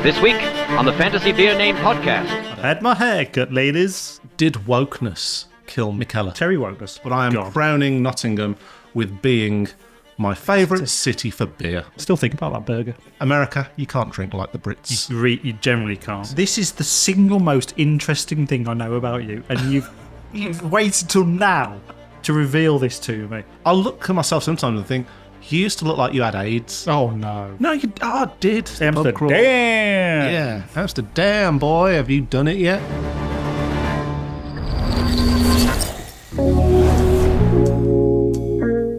This week on the Fantasy Beer Name Podcast. I've had my haircut, ladies. Did wokeness kill Mikkeller? Terry wokeness. But I am crowning Nottingham with being my favourite city for beer. Still think about that burger. America, you can't drink like the Brits. You generally can't. This is the single most interesting thing I know about you, and you've waited till now to reveal this to me. I look at myself sometimes and think, you used to look like you had AIDS. Oh, no. No, you did. Amsterdam. Yeah, Amsterdam, boy. Have you done it yet?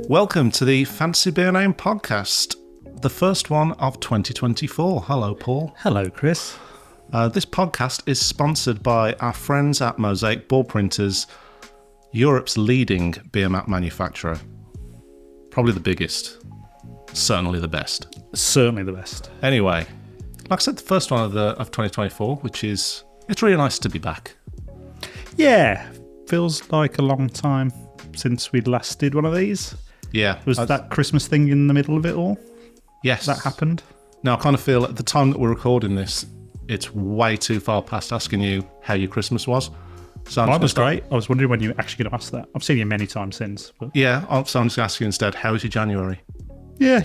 Welcome to the Fantasy Beer Name Podcast, the first one of 2024. Hello, Paul. Hello, Chris. This podcast is sponsored by our friends at Mosaic Board Printers, Europe's leading beer mat manufacturer. Probably the biggest. Certainly the best. Certainly the best. Anyway, like I said, the first one of 2024, which is, it's really nice to be back. Yeah, feels like a long time since we last did one of these. Yeah. Was that Christmas thing in the middle of it all? Yes. That happened? Now, I kind of feel at the time that we're recording this, it's way too far past asking you how your Christmas was. So Mine was great. I was wondering when you were actually going to ask that. I've seen you many times since. But... Yeah, so I'm just asking you instead, how was your January? Yeah,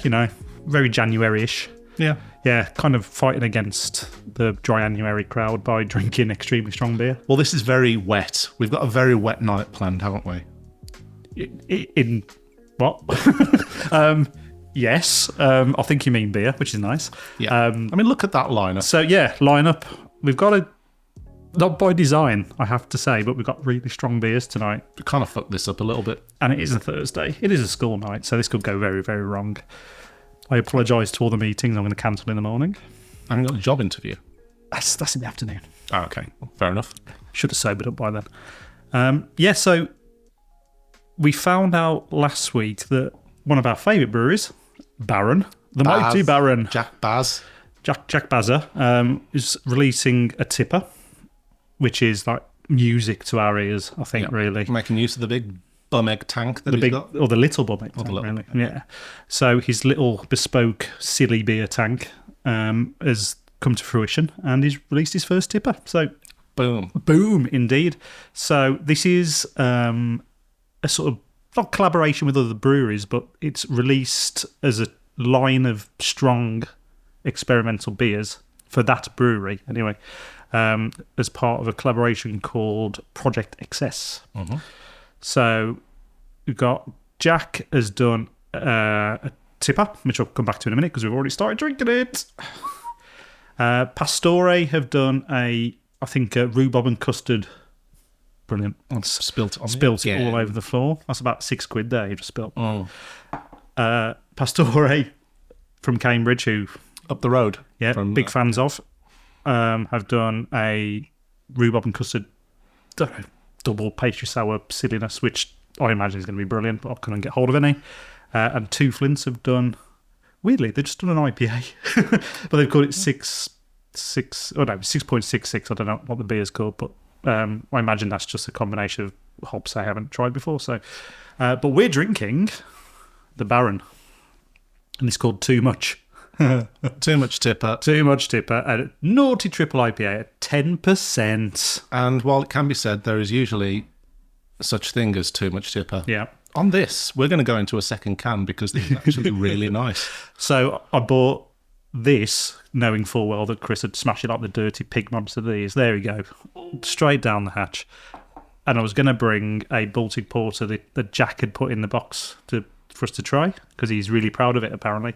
very January-ish. Yeah. Yeah, kind of fighting against the dry January crowd by drinking extremely strong beer. Well, this is very wet. We've got a very wet night planned, haven't we? In what? Yes. I think you mean beer, which is nice. Yeah. I mean, look at that lineup. So, yeah, lineup. We've got a... Not by design, I have to say, but we've got really strong beers tonight. We kind of fucked this up a little bit. And it is a Thursday. It is a school night, so this could go very, very wrong. I apologise to all the meetings I'm going to cancel in the morning. I haven't got a job interview. That's in the afternoon. Oh, okay. Well, fair enough. Should have sobered up by then. So we found out last week that one of our favourite breweries, Baron, the mighty Baron, Jack Baz, is releasing a tipper, which is like music to our ears, I think, really. Making use of the big bum egg tank that he's got. Or the little bum egg tank, really. Yeah. So his little bespoke silly beer tank has come to fruition and he's released his first tipper. So, boom, indeed. So this is a sort of, not collaboration with other breweries, but it's released as a line of strong experimental beers for that brewery, anyway. As part of a collaboration called Project Excess. Mm-hmm. So we've got Jack has done a tipper, which I'll come back to in a minute because we've already started drinking it. Pastore have done a rhubarb and custard. Brilliant. Spilt all over the floor. That's about £6 there you just spilt. Oh. Pastore from Cambridge, who... Up the road. Yeah, big fans of. Have done a rhubarb and custard double pastry sour silliness, which I imagine is going to be brilliant, but I couldn't get hold of any. And Two Flints have done, weirdly, they've just done an IPA, but they've called it 6.66. I don't know what the beer's called, but I imagine that's just a combination of hops I haven't tried before. So, but we're drinking the Baron, and it's called Too Much. Too much tipper. A naughty triple IPA at 10%. And while it can be said there is usually such thing as too much tipper, yeah. On this, we're going to go into a second can because this is actually really nice. So I bought this knowing full well that Chris had smashed it like the dirty pig monster that he is. There we go. Straight down the hatch. And I was going to bring a Baltic Porter that Jack had put in the box for us to try because he's really proud of it, apparently.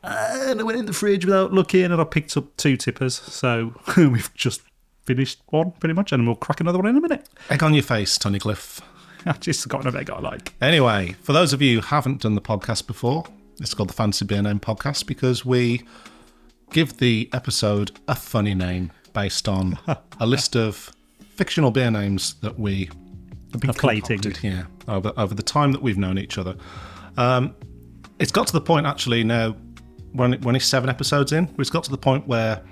And I went in the fridge without looking and I picked up 2 tippers. So we've just finished one pretty much and we'll crack another one in a minute. Egg on your face, Tunnicliffe. I've just got an egg I like. Anyway, for those of you who haven't done the podcast before, it's called the Fantasy Beer Name Podcast because we give the episode a funny name based on a list of fictional beer names that we have collated over the time that we've known each other. It's got to the point actually now when it's 7 episodes in, it's got to the point where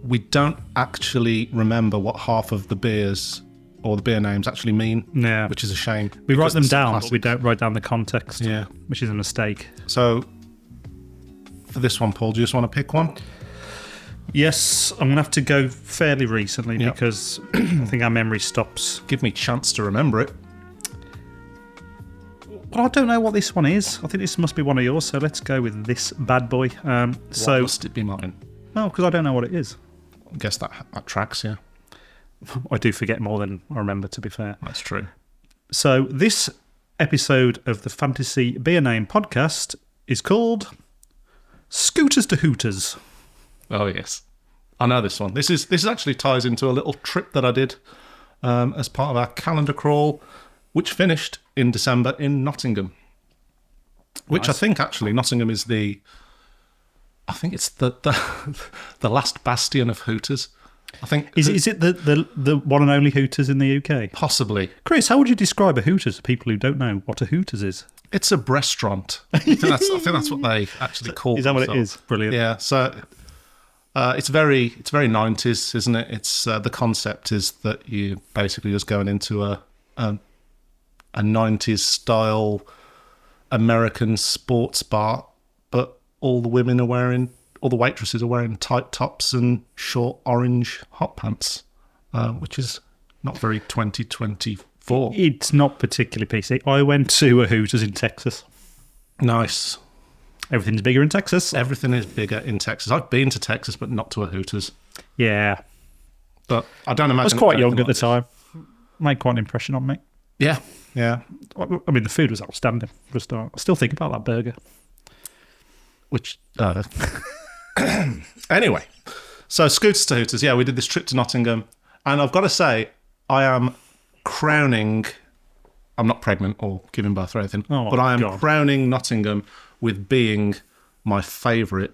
we don't actually remember what half of the beers or the beer names actually mean, which is a shame. We write them down, but we don't write down the context, yeah, which is a mistake. So, for this one, Paul, do you just want to pick one? Yes, I'm going to have to go fairly recently Yep. because I think our memory stops. Give me a chance to remember it. Well, I don't know what this one is. I think this must be one of yours, so let's go with this bad boy. Why must it be mine? No, because I don't know what it is. I guess that tracks, yeah. I do forget more than I remember, to be fair. That's true. So this episode of the Fantasy Beer Name podcast is called Scooters to Hooters. Oh, yes. I know this one. This actually ties into a little trip that I did as part of our calendar crawl, which finished in December in Nottingham. Which Nice. I think, actually, Nottingham is I think it's the last bastion of Hooters. I think... Is it the one and only Hooters in the UK? Possibly. Chris, how would you describe a Hooters to people who don't know what a Hooters is? It's a restaurant. I think that's what they actually call it. Is that what it is? Brilliant. Yeah, so it's very 90s, isn't it? It's the concept is that you basically just going into a 90s style American sports bar, but all the waitresses are wearing tight tops and short orange hot pants, which is not very 2024. It's not particularly PC. I went to a Hooters in Texas. Nice. Everything's bigger in Texas. Everything is bigger in Texas. I've been to Texas, but not to a Hooters. Yeah. But I don't imagine... I was quite young at the time. Made quite an impression on me. Yeah. I mean, the food was outstanding for a start. I still think about that burger. Which... Anyway. So, Scooters to Hooters. Yeah, we did this trip to Nottingham. And I've got to say, I am crowning... I'm not pregnant or giving birth or anything. Oh, but I am God. crowning Nottingham with being my favourite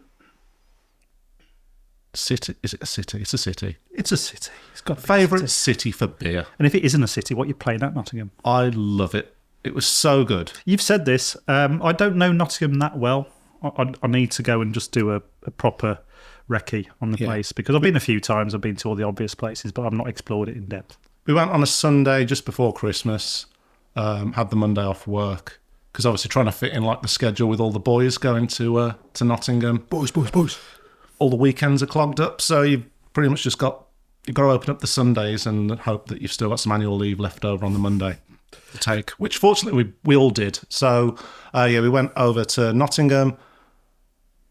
city. Is it a city? It's a city. It's a city. It's got Favourite city for beer. And if it isn't a city, what are you playing at Nottingham? I love it. It was so good. You've said this. I don't know Nottingham that well. I need to go and just do a proper recce on the Yeah. place because I've been a few times. I've been to all the obvious places, but I've not explored it in depth. We went on a Sunday just before Christmas, had the Monday off work, because obviously trying to fit in like the schedule with all the boys going to Nottingham. Boys. All the weekends are clogged up, so you've pretty much just you've got to open up the Sundays and hope that you've still got some annual leave left over on the Monday to take, which fortunately we all did. So, we went over to Nottingham.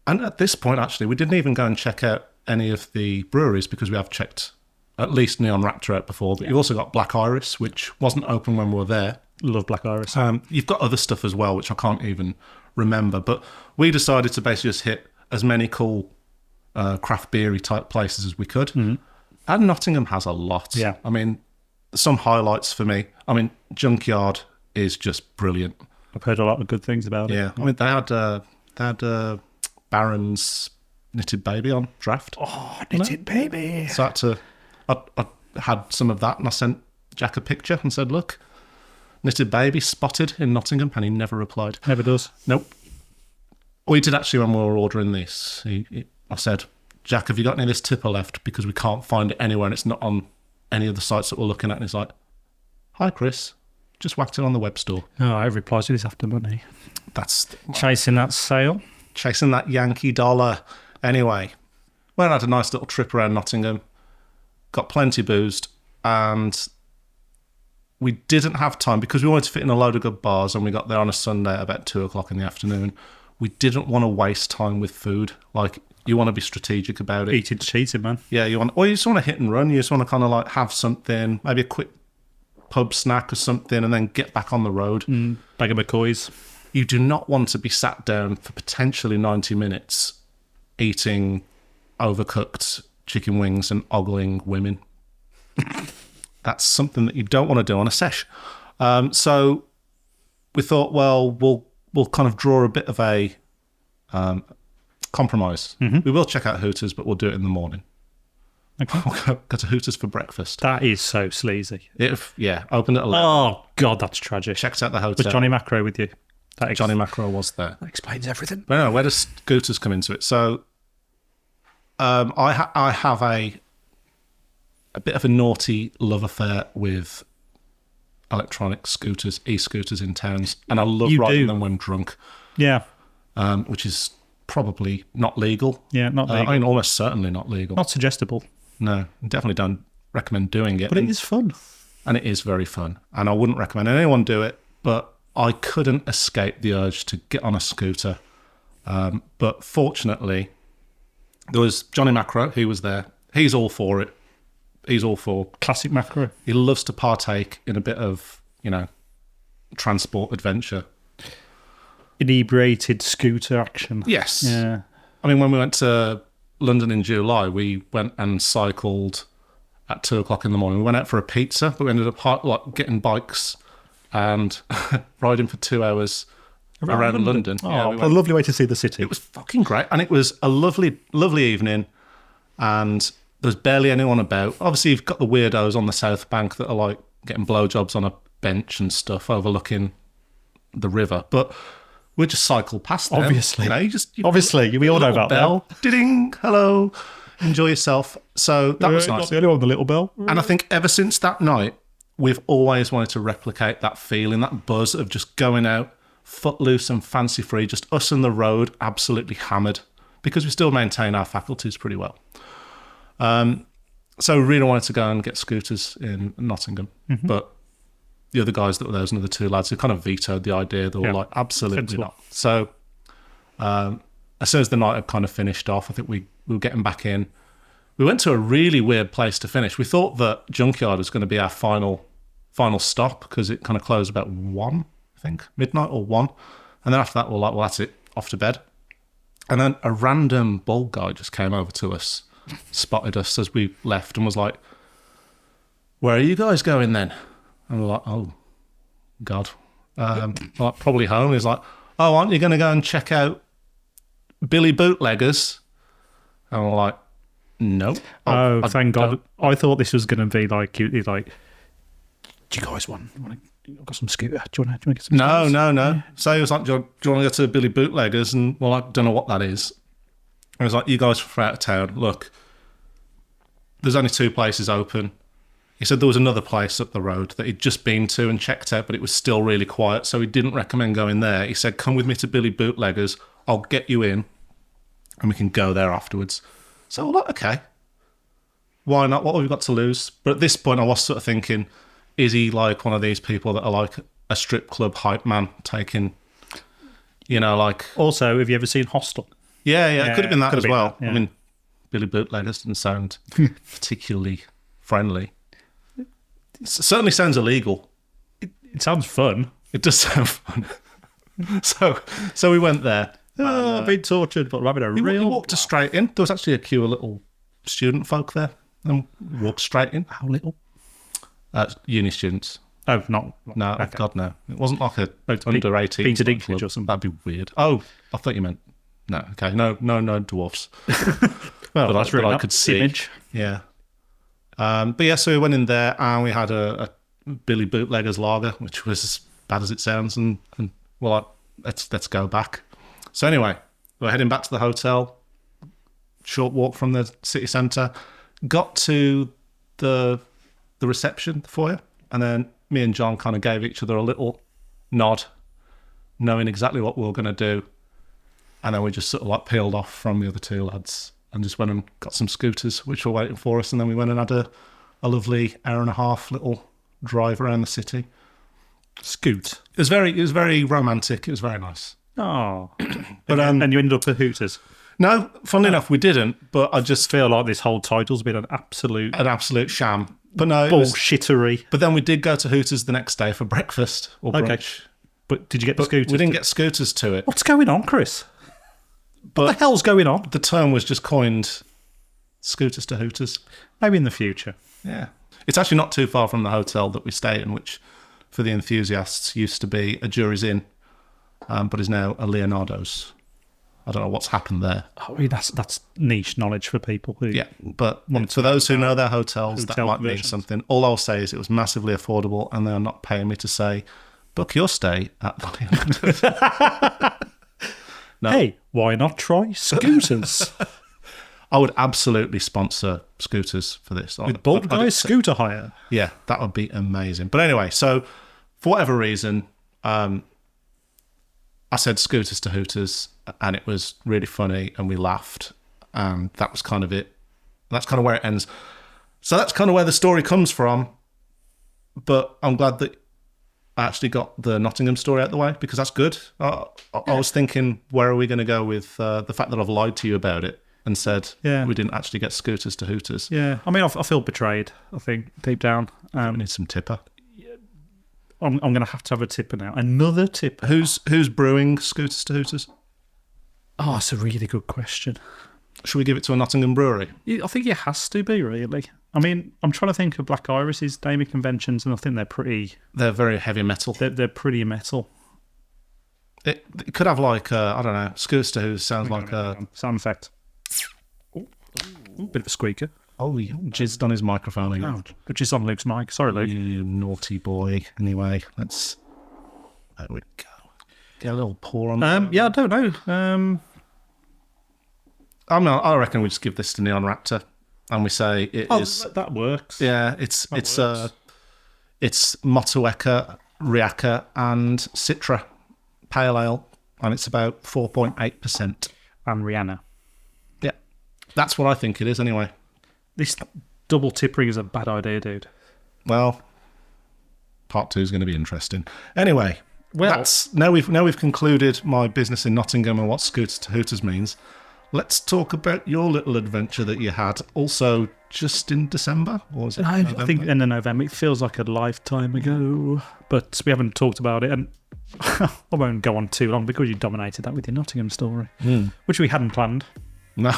And at this point, actually, we didn't even go and check out any of the breweries because we have checked at least Neon Raptor out before. But you've also got Black Iris, which wasn't open when we were there. Love Black Iris. You've got other stuff as well, which I can't even remember. But we decided to basically just hit as many cool craft beery type places as we could. Mm-hmm. And Nottingham has a lot. Yeah. I mean, some highlights for me. I mean, Junkyard is just brilliant. I've heard a lot of good things about it. Yeah. I mean, they had Baron's Knitted Baby on draft. Oh, Knitted Baby. So I had some of that and I sent Jack a picture and said, look, Knitted Baby spotted in Nottingham, and he never replied. Never does. Nope. We did actually when we were ordering this. I said, Jack, have you got any of this tipper left? Because we can't find it anywhere and it's not on any of the sites that we're looking at. And he's like, hi, Chris. Just whacked it on the web store. Oh, I replied to this after money. That's Chasing that sale. chasing that Yankee dollar. Anyway, we had a nice little trip around Nottingham, got plenty boozed, and we didn't have time because we wanted to fit in a load of good bars, and we got there on a Sunday at about 2:00 in the afternoon. We didn't want to waste time with food. Like, you want to be strategic about it. Eating cheating, man. Yeah, you just want to hit and run. You just want to kind of like have something, maybe a quick pub snack or something, and then get back on the road. Bag of McCoys. You do not want to be sat down for potentially 90 minutes eating overcooked chicken wings and ogling women. That's something that you don't want to do on a sesh. So we thought, well, we'll kind of draw a bit of a compromise. Mm-hmm. We will check out Hooters, but we'll do it in the morning. Okay. We'll go to Hooters for breakfast. That is so sleazy. Opened at 11. Oh, God, that's tragic. Checked out the hotel. Was Johnny Macro with you? Johnny Macro was there. That explains everything. But no, where does Scooters come into it? So I have a bit of a naughty love affair with electronic scooters, e-scooters in towns, and I love riding them when drunk. Yeah. Which is probably not legal. Yeah, not legal. I mean, almost certainly not legal. Not suggestible. No, definitely don't recommend doing it. But it is fun. And it is very fun. And I wouldn't recommend anyone do it, but I couldn't escape the urge to get on a scooter. But fortunately, there was Johnny Macro, who was there. He's all for it. He's all for... Classic Macro. He loves to partake in a bit of, transport adventure. Inebriated scooter action. Yes. Yeah. I mean, when we went to London in July, we went and cycled at 2 o'clock in the morning. We went out for a pizza, but we ended up getting bikes and riding for 2 hours around London. Oh, Yeah, a lovely way to see the city. It was fucking great. And it was a lovely, lovely evening. And there's barely anyone about. Obviously, you've got the weirdos on the South Bank that are like getting blowjobs on a bench and stuff overlooking the river. But we just cycled past them. Obviously. Obviously, we all know about bell. Ding, hello, enjoy yourself. So that was nice. Not the only one with the little bell. And I think ever since that night, we've always wanted to replicate that feeling, that buzz of just going out, footloose and fancy free, just us and the road, absolutely hammered, because we still maintain our faculties pretty well. So we really wanted to go and get scooters in Nottingham, but the other guys that were there, was another two lads who kind of vetoed the idea. They were like, absolutely not. So as soon as the night had kind of finished off, I think we were getting back in. We went to a really weird place to finish. We thought that Junkyard was going to be our final stop because it kind of closed about 1, I think, midnight or 1. And then after that, we were like, well, that's it, off to bed. And then a random bald guy just came over to us, spotted us as we left and was like, where are you guys going then? And we're like, oh, God. Like, probably home. He's like, oh, aren't you going to go and check out Billy Bootleggers? And we're like, no. Oh, thank God. I thought this was going to be like, you're like, do you guys want I've got some scooter. Do you want to get some scooters? No. Yeah. So he was like, do you want to go to Billy Bootleggers? And, well, I don't know what that is. And I was like, you guys from out of town, look, there's only 2 places open. He said there was another place up the road that he'd just been to and checked out, but it was still really quiet, so he didn't recommend going there. He said, come with me to Billy Bootleggers, I'll get you in, and we can go there afterwards. So we're like, okay, why not? What have we got to lose? But at this point, I was sort of thinking, is he like one of these people that are like a strip club hype man taking, like... Also, have you ever seen Hostel? Yeah, it could have been that as well. That, yeah. I mean, Billy Bootleggers didn't sound particularly friendly. It certainly sounds illegal. It sounds fun. It does sound fun. So we went there. I've been tortured, but having a We real... walked straight in. There was actually a queue of little student folk there. And walked straight in. How little? Uni students. Oh, not... No, okay. God, no. It wasn't like a under 18. Peter Dinklage or something. That'd be weird. Oh, I thought you meant... No, okay. No dwarfs. Well, that's really I could see. Image. Yeah. But yeah, so we went in there and we had a Billy Bootleggers lager, which was as bad as it sounds, and we're like, let's go back. So anyway, we're heading back to the hotel. Short walk from the city centre. Got to the reception, the foyer, and then me and John kind of gave each other a little nod, knowing exactly what we were going to do. And then we just sort of like peeled off from the other 2 lads and just went and got some scooters, which were waiting for us. And then we went and had a lovely hour and a half little drive around the city. Scoot. It was very romantic. It was very nice. Oh. But and you ended up at Hooters. No, funnily enough, we didn't. But I just Feel like this whole title's been an absolute sham. But no, it was, bullshittery. But then we did go to Hooters the next day for breakfast or brunch. Okay. But did you get the But scooters? we didn't get scooters to it. What's going on, Chris? But What the hell's going on? the term was just coined, scooters to Hooters. Maybe in the future. Yeah. It's actually not too far from the hotel that we stay in, which for the enthusiasts used to be a Jury's Inn, but is now a Leonardo's. I don't know what's happened there. I mean, that's niche knowledge for people who... Yeah, but for those who know their hotels, that Hotel might mean versions. something. All I'll say is it was massively affordable, and they are not paying me to say, book your stay at the Leonardo's. No. Hey, why not try scooters? I would absolutely sponsor scooters for this. With Bald Guy's scooter hire. Yeah, that would be amazing. But anyway, so for whatever reason, I said Scooters to Hooters, and it was really funny, and we laughed, and that was kind of it. That's kind of where it ends. So that's kind of where the story comes from. But I'm glad that I actually got the Nottingham story out of the way, because that's good. I was thinking, where are we going to go with the fact that I've lied to you about it and said we didn't actually get Scooters to Hooters? Yeah, I mean, I feel betrayed, I think, deep down. We need some tipper. I'm going to have a tipper now. Another tipper. Who's brewing Scooters to Hooters? Oh, that's a really good question. Should we give it to a Nottingham brewery? I think it has to be, really. I mean, I'm trying to think of Black Iris's naming conventions, and I think they're very heavy metal. They're pretty metal. It could have like, I don't know, Scooters to Hooters sounds like a... Sound effect. Ooh, bit of a squeaker. Oh, he jizzed on his microphone again. Oh, which is on Luke's mic. Sorry, Luke. You naughty boy. Anyway, let's... There we go. Get a little pour on. Yeah, I don't know. I reckon we just give this to Neon Raptor, and we say it is. That works. Yeah, it's Motueka, Riaka, and Citra Pale Ale, and it's about 4.8%. And Rihanna. Yeah, that's what I think it is. Anyway, this double tippering is a bad idea, dude. Well, part 2 is going to be interesting. Anyway, well, now we've concluded my business in Nottingham and what Scooters to Hooters means. Let's talk about your little adventure that you had, also just in December, or was it I November? think end of November. It feels like a lifetime ago, but we haven't talked about it, and I won't go on too long because you dominated that with your Nottingham story, which we hadn't planned. No.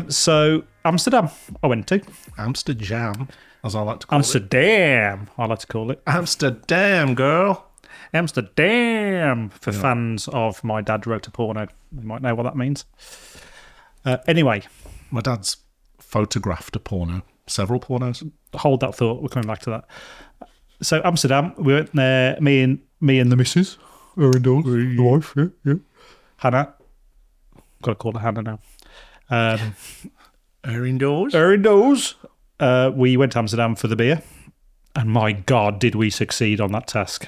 So Amsterdam, I went to. Amsterdam, as I like to call Amsterdam, I like to call it. Amsterdam, girl. Amsterdam, for fans of My Dad Wrote a Porno. You might know what that means. Anyway. My dad's photographed a porno. Several pornos. Hold that thought. We're coming back to that. So Amsterdam, we went there, me and the missus. Her indoors. The wife, yeah. Hannah. Got to call her Hannah now. Her indoors? Her indoors. We went to Amsterdam for the beer. And my God, did we succeed on that task.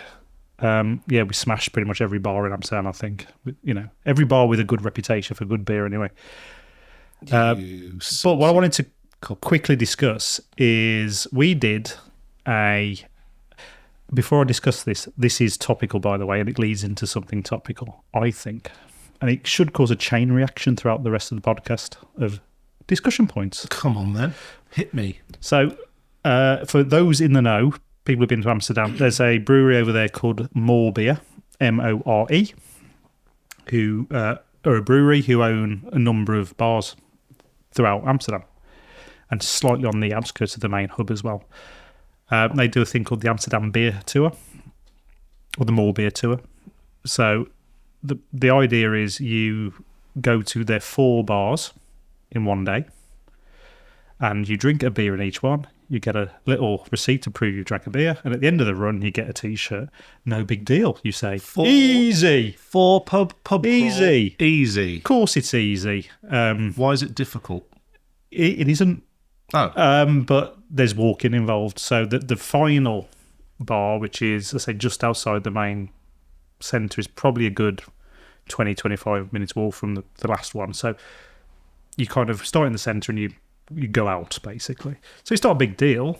We smashed pretty much every bar in Amsterdam, I think. Every bar with a good reputation for good beer anyway. But what I wanted to quickly discuss is we did before I discuss this is topical, by the way, and it leads into something topical, I think. And it should cause a chain reaction throughout the rest of the podcast of discussion points. Come on, then. Hit me. So, for those in the know, people who've been to Amsterdam, there's a brewery over there called Morebeer, More, who are a brewery who own a number of bars throughout Amsterdam and slightly on the outskirts of the main hub as well. They do a thing called the Amsterdam Beer Tour, or the Morebeer Tour. So the idea is you go to their 4 bars in one day and you drink a beer in each one. You get a little receipt to prove you drank a beer, and at the end of the run, you get a T-shirt. No big deal, you say. Easy. 4 pub Easy. Crawl. Easy. Of course it's easy. Why is it difficult? It isn't. Oh. But there's walking involved. So the final bar, which is, let's say, just outside the main centre, is probably a good 20-25 minutes walk from the last one. So you kind of start in the centre and you go out, basically. So it's not a big deal.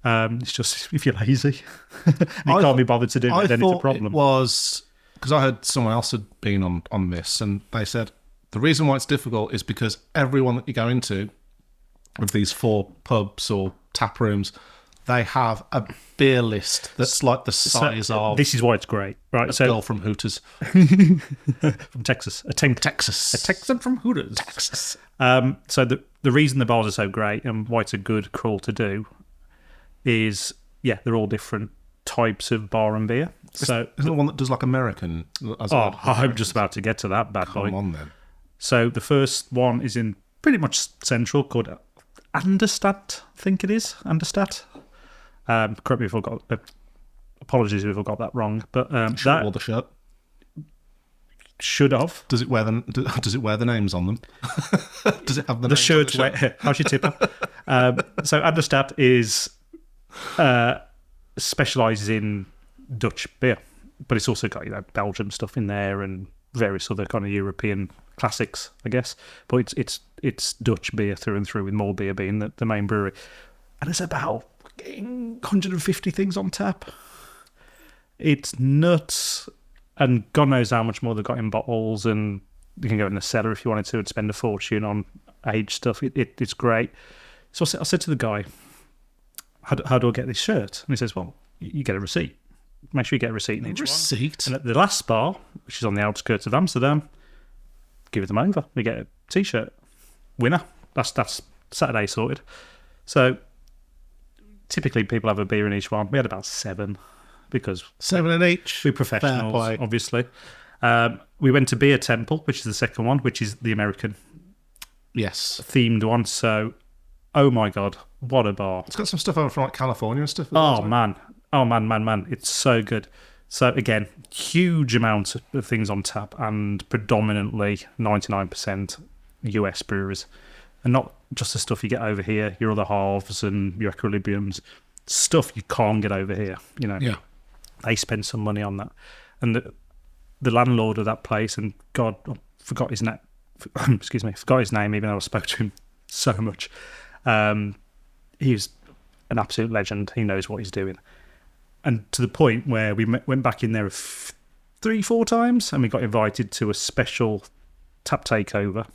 It's just if you're lazy and you can't be bothered to do it, then it's a problem. It was because I heard someone else had been on this, and they said the reason why it's difficult is because everyone that you go into with these 4 pubs or tap rooms, they have a beer list that's like the size of... This is why it's great, right? A girl from Hooters. From Texas. A Texan from Hooters. Texas. So the reason the bars are so great and why it's a good crawl to do is, they're all different types of bar and beer. So isn't the one that does like American? I'm just about to get to that bad boy. Come on then. So the first one is in pretty much central, called Anderstadt, I think it is. Anderstadt. Correct me if I got... apologies if I got that wrong. But that wore the shirt. Should have. Does it wear the names on them? Does it have the shirt? How's your tipper? So Anderstadt is specialises in Dutch beer. but it's also got Belgian stuff in there and various other kind of European classics, I guess. But it's Dutch beer through and through, with Morebeer being the main brewery. And it's about 150 things on tap. It's nuts, and God knows how much more they've got in bottles, and you can go in the cellar if you wanted to and spend a fortune on aged stuff. It's great. So I said to the guy, how do I get this shirt? And he says, well, you get a receipt. Make sure you get a receipt in each Receipt? one. And at the last bar, which is on the outskirts of Amsterdam, give them over. You get a T-shirt. Winner. That's Saturday sorted. So typically people have a beer in each one. We had about 7 because 7 in each. we're professionals, obviously. We went to Beer Temple, which is the second one, which is the American Yes. themed one. So, oh my God, what a bar. It's got some stuff over from like California and stuff. Oh man. It's so good. So again, huge amount of things on tap, and predominantly 99% US breweries. And not just the stuff you get over here, your other halves and your equilibriums. Stuff you can't get over here, Yeah. They spend some money on that. And the landlord of that place, and God, I forgot his name. Forgot his name, even though I spoke to him so much. He's an absolute legend. He knows what he's doing. And to the point where we went back in there 3-4 times, and we got invited to a special tap takeover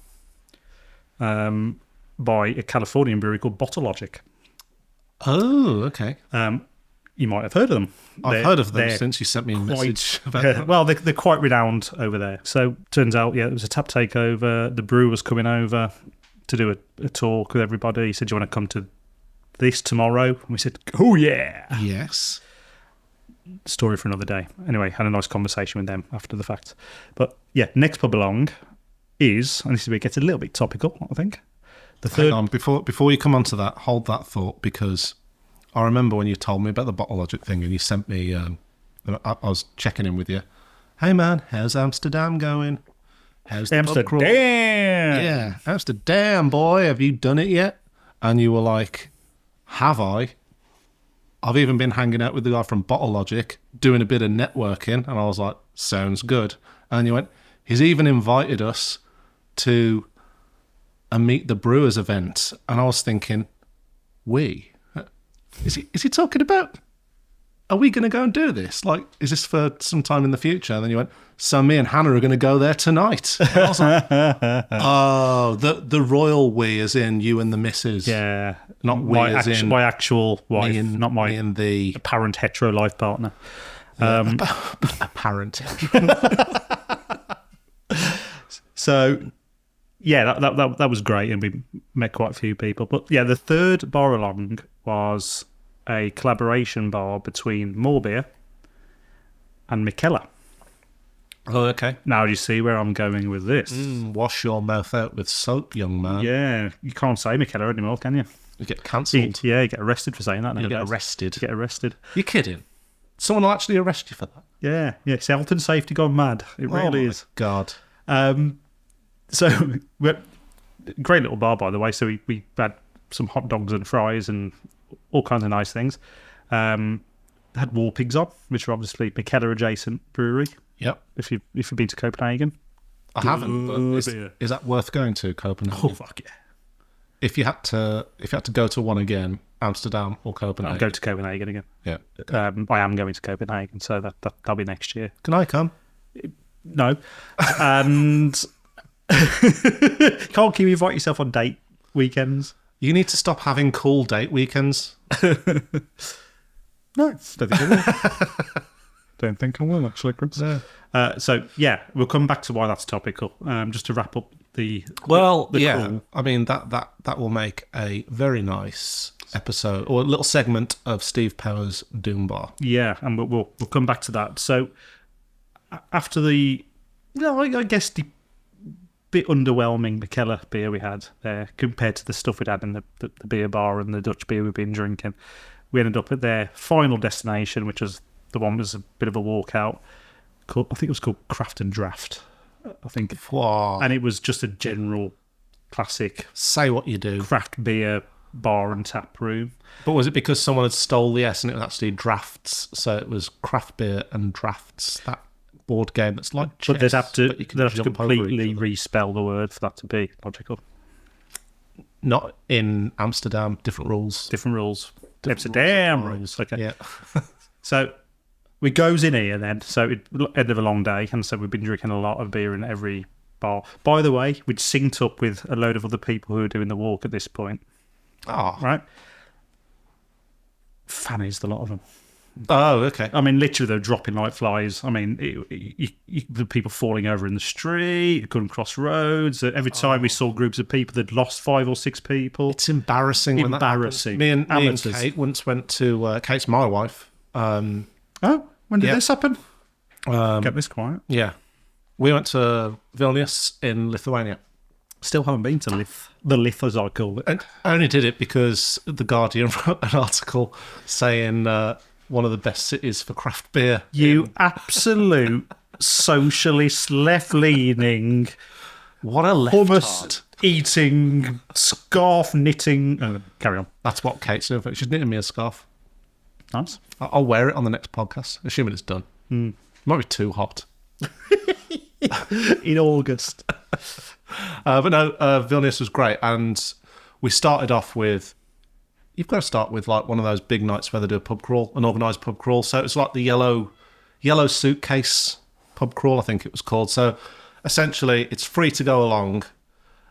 by a Californian brewery called Bottle Logic. Oh, okay. You might have heard of them. I've heard of them since you sent me a message about that. Well, they're quite renowned over there. So turns out, it was a tap takeover. The brewer was coming over to do a talk with everybody. He said, do you want to come to this tomorrow? And we said, oh yeah. Yes. Story for another day. Anyway, had a nice conversation with them after the fact. But yeah, next pub along is, and this is where it gets a little bit topical, I think. The third. Hang on, before you come on to that, hold that thought, because I remember when you told me about the Bottle Logic thing and you sent me, I was checking in with you. Hey man, how's Amsterdam going? How's the pub crawl? Yeah, Amsterdam, boy, have you done it yet? And you were like, have I? I've even been hanging out with the guy from Bottle Logic, doing a bit of networking, and I was like, sounds good. And you went, he's even invited us to a Meet the Brewers event. And I was thinking, Is he talking about, are we going to go and do this? Like, is this for some time in the future? And then you went, so me and Hannah are going to go there tonight. And I was like, oh, the royal we, as in you and the missus. Yeah. Not we as in my actual wife, not my and the apparent hetero life partner. Apparent. So, yeah, that was great, and we met quite a few people. But yeah, the third bar along was a collaboration bar between Morebeer and Mikkeller. Oh, okay. Now, do you see where I'm going with this? Wash your mouth out with soap, young man. Yeah, you can't say Mikkeller anymore, can you? You get cancelled. Yeah, you get arrested for saying that. You get arrested. You get arrested. You're kidding? Someone will actually arrest you for that? Yeah. It's health and safety gone mad. It really is. God. So, great little bar, by the way. So we had some hot dogs and fries and all kinds of nice things. Had War Pigs on, which are obviously Mikkeller adjacent brewery. Yep. If you've been to Copenhagen, I haven't. But is that worth going to Copenhagen? Oh fuck yeah! If you had to go to one again, Amsterdam or Copenhagen? I'll go to Copenhagen again. Yeah. I am going to Copenhagen, so that'll be next year. Can I come? No. And can't you invite yourself on date weekends? You need to stop having cool date weekends. No, don't think I will, actually, Chris. Yeah. So, yeah, we'll come back to why that's topical. Just to wrap up the yeah. call. I mean, that will make a very nice episode, or a little segment of Steve Power's Doom Bar. Yeah, and we'll come back to that. So, after the, I guess the bit underwhelming Mikkeller beer we had there compared to the stuff we'd had in the beer bar and the Dutch beer we've been drinking, we ended up at their final destination, which was the one was a bit of a walkout. I think it was called Craft and Draft. I think, Wow. and it was just a general classic. Say what you do. Craft beer bar and tap room. But was it because someone had stole the S and it was actually drafts? So it was craft beer and drafts, that board game that's like chess, But they'd have to, but you can they'd have to jump over each completely other. respell the word for that to be logical. Not in Amsterdam, different rules. Different rules. Amsterdam rules. rules. Okay. Yeah. So we goes in here then. So it end of a long day, and so we've been drinking a lot of beer in every bar. By the way, we'd synced up with a load of other people who were doing the walk at this point. Oh. Right? Fannies, the lot of them. Oh, okay. I mean, literally, they're dropping like flies. I mean, the people falling over in the street, couldn't cross roads. Every time we saw groups of people, they'd lost 5 or 6 people. It's embarrassing. When Embarrassing. me and Amateurs. Kate once went to Kate's my wife. Oh, when did Yeah. this happen? Get this quiet. Yeah, we went to Vilnius in Lithuania. Still haven't been to the Lith, as I call it. And I only did it because The Guardian wrote an article saying one of the best cities for craft beer. You absolute socialist, left-leaning, What a left hummus eating, scarf knitting. Oh, carry on. That's what Kate's doing. She's knitting me a scarf. Nice. I'll wear it on the next podcast, assuming it's done. It might be too hot. In August. But no, Vilnius was great. And we started off with, you've got to start with like one of those big nights where they do a pub crawl, an organised pub crawl. So it's like the yellow suitcase pub crawl, I think it was called. So essentially it's free to go along.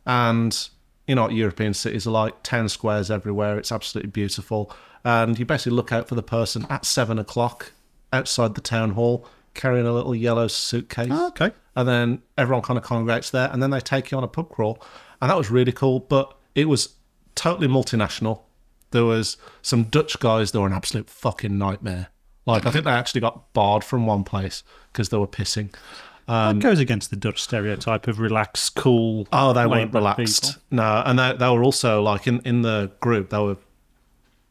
And you know what European cities are like, 10 squares everywhere. It's absolutely beautiful. And you basically look out for the person at 7 o'clock outside the town hall carrying a little yellow suitcase. Oh, okay. And then everyone kind of congregates there, and then they take you on a pub crawl. And that was really cool, but it was totally multinational. There was some Dutch guys that were an absolute fucking nightmare. Like, I think they actually got barred from one place because they were pissing. That goes against the Dutch stereotype of relaxed, cool. Oh, they weren't laid-back relaxed. people. No, and they were also, like, in the group,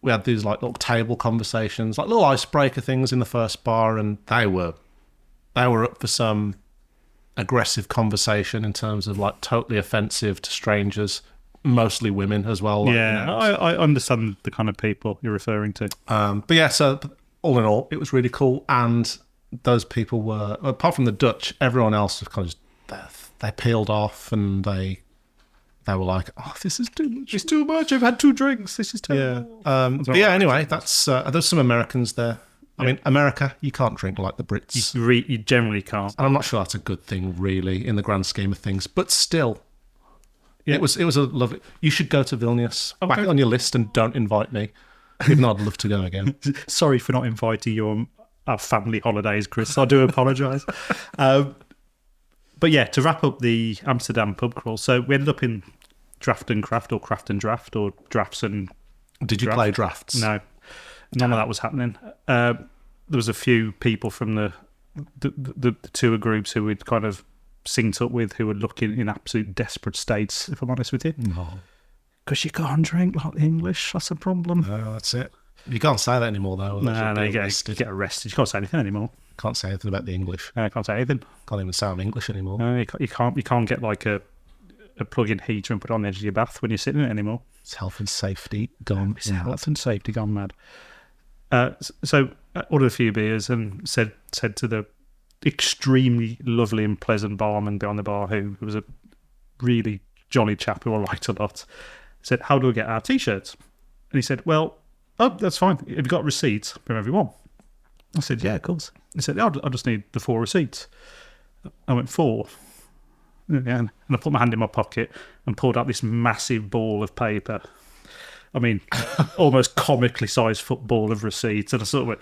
we had these, like, little table conversations, like little icebreaker things in the first bar, and they were up for some aggressive conversation in terms of like totally offensive to strangers, mostly women as well. Like, Yeah, you know. I understand the kind of people you're referring to. But yeah, so all in all, it was really cool. And those people were, apart from the Dutch, everyone else was kind of they peeled off and they were like, "Oh, this is too much. It's too much. I've had 2 drinks. This is terrible. But yeah, anyway, that's there's some Americans there. I mean, America, you can't drink like the Brits. You generally can't. And I'm not sure that's a good thing, really, in the grand scheme of things. But still, Yeah. it was a lovely. You should go to Vilnius. Okay. Whack it on your list and don't invite me. Even though I'd love to go again. Sorry for not inviting you on our family holidays, Chris. I do apologise. But yeah, to wrap up the Amsterdam pub crawl, so we ended up in draft and craft, or craft and draft, or drafts and... Did you Draft? play drafts? No, none of that was happening. There was a few people from the tour groups who we'd kind of synced up with who were looking in absolute desperate states, if I'm honest with you. No. Because you can't drink like the English, that's a problem. No, that's it. You can't say that anymore, though. No, you arrested. get arrested. You can't say anything anymore. Can't say anything about the English. I can't say anything. Can't even sound English anymore. No, you can't get like a plug-in heater and put it on the edge of your bath when you're sitting in it anymore. It's health and safety gone. It's health and safety gone mad. So I ordered a few beers and said to the extremely lovely and pleasant barman behind the bar, who was a really jolly chap who I liked a lot, said, "How do I get our T-shirts?" And he said, "Well, that's fine. Have you got receipts from everyone?" I said, "Yeah, of course." He said, "I just need the 4 receipts." I went, 4? Yeah, and I put my hand in my pocket and pulled out this massive ball of paper. I mean, almost comically sized football of receipts. And I sort of went,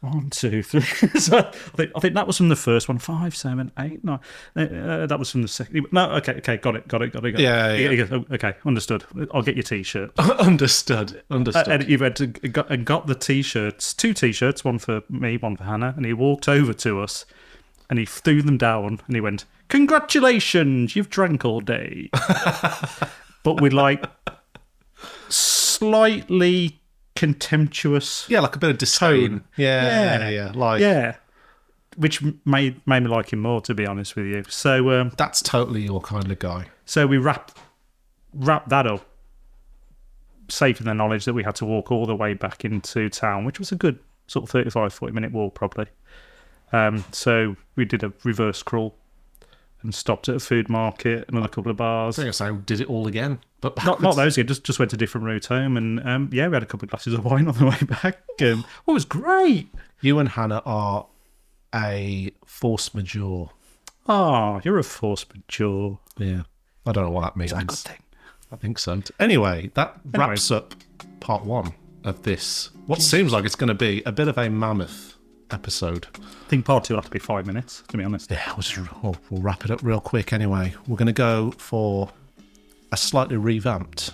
1, 2, 3. So I think that was from the first one. 5, 7, 8, 9. That was from the second. No, okay, got it. Yeah. He goes, "Oh, okay, understood. I'll get your T-shirt." Understood. And he went and got the T-shirts, 2 T-shirts, one for me, one for Hannah. And he walked over to us and he threw them down and he went, "Congratulations, you've drank all day." But with like slightly contemptuous, Yeah, like a bit of disdain. Yeah. Like, yeah, which made me like him more, to be honest with you. So that's totally your kind of guy. so we wrapped that up. safe in the knowledge that we had to walk all the way back into town, which was a good sort of 35, 40-minute walk probably. So we did a reverse crawl and stopped at a food market and on a couple of bars. I think I did it all again, but not those again. Just went a different route home, and we had a couple of glasses of wine on the way back. It was great. You and Hannah are a force majeure. Oh, you're a force majeure. Yeah, I don't know what that means. Is that a good thing? I think so. Anyway, that wraps up part 1 of this. What seems like it's going to be a bit of a mammoth episode. I think part 2 will have to be 5 minutes, to be honest. Yeah, we'll wrap it up real quick anyway. We're going to go for a slightly revamped.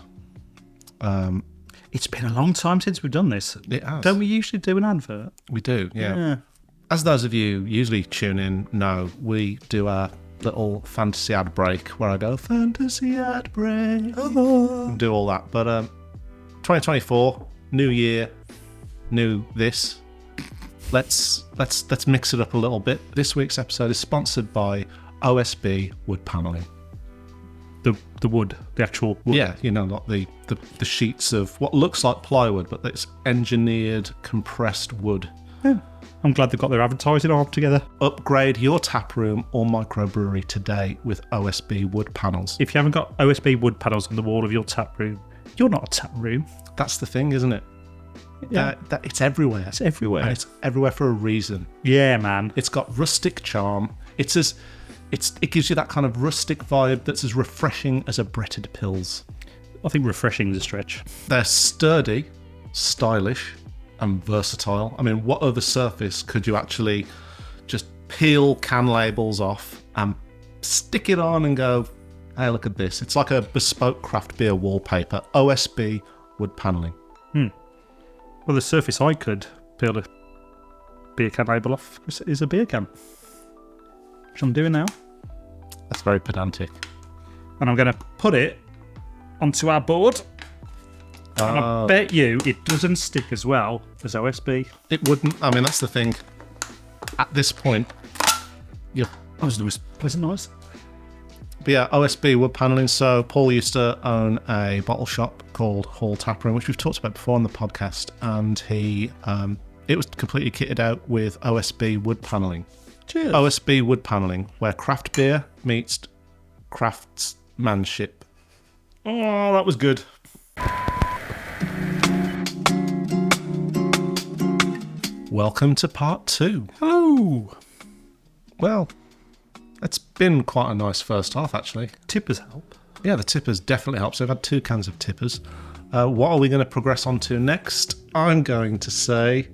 It's been a long time since we've done this. It has. Don't we usually do an advert? We do, yeah. As those of you usually tune in know, we do our little fantasy ad break where I go, fantasy ad break, and do all that. But 2024, new year, new this. Let's mix it up a little bit. This week's episode is sponsored by OSB wood paneling. The wood, the actual wood. Yeah, not the sheets of what looks like plywood, but it's engineered compressed wood. Yeah. I'm glad they've got their advertising arm together. Upgrade your tap room or microbrewery today with OSB wood panels. If you haven't got OSB wood panels on the wall of your tap room, you're not a tap room. That's the thing, isn't it? Yeah. It's everywhere. It's everywhere. And it's everywhere for a reason. Yeah, man. It's got rustic charm. It gives you that kind of rustic vibe that's as refreshing as a Bretted Pils. I think refreshing is a stretch. They're sturdy, stylish, and versatile. I mean, what other surface could you actually just peel can labels off and stick it on and go, hey, look at this. It's like a bespoke craft beer wallpaper. OSB wood paneling. Well, the surface I could peel a beer can label off is a beer can. Which I'm doing now. That's very pedantic. And I'm going to put it onto our board. And I bet you it doesn't stick as well as OSB. It wouldn't. I mean, that's the thing. At this point, That was the most pleasant noise. But yeah, OSB wood paneling. So Paul used to own a bottle shop called Hall Tap Room, which we've talked about before on the podcast, and it was completely kitted out with OSB wood paneling. Cheers. OSB wood paneling, where craft beer meets craftsmanship. Oh, that was good. Welcome to part 2. Hello. Well, it's been quite a nice first half, actually. Tippers help. Yeah, the tippers definitely help. So we've had 2 cans of tippers. What are we going to progress on to next? I'm going to say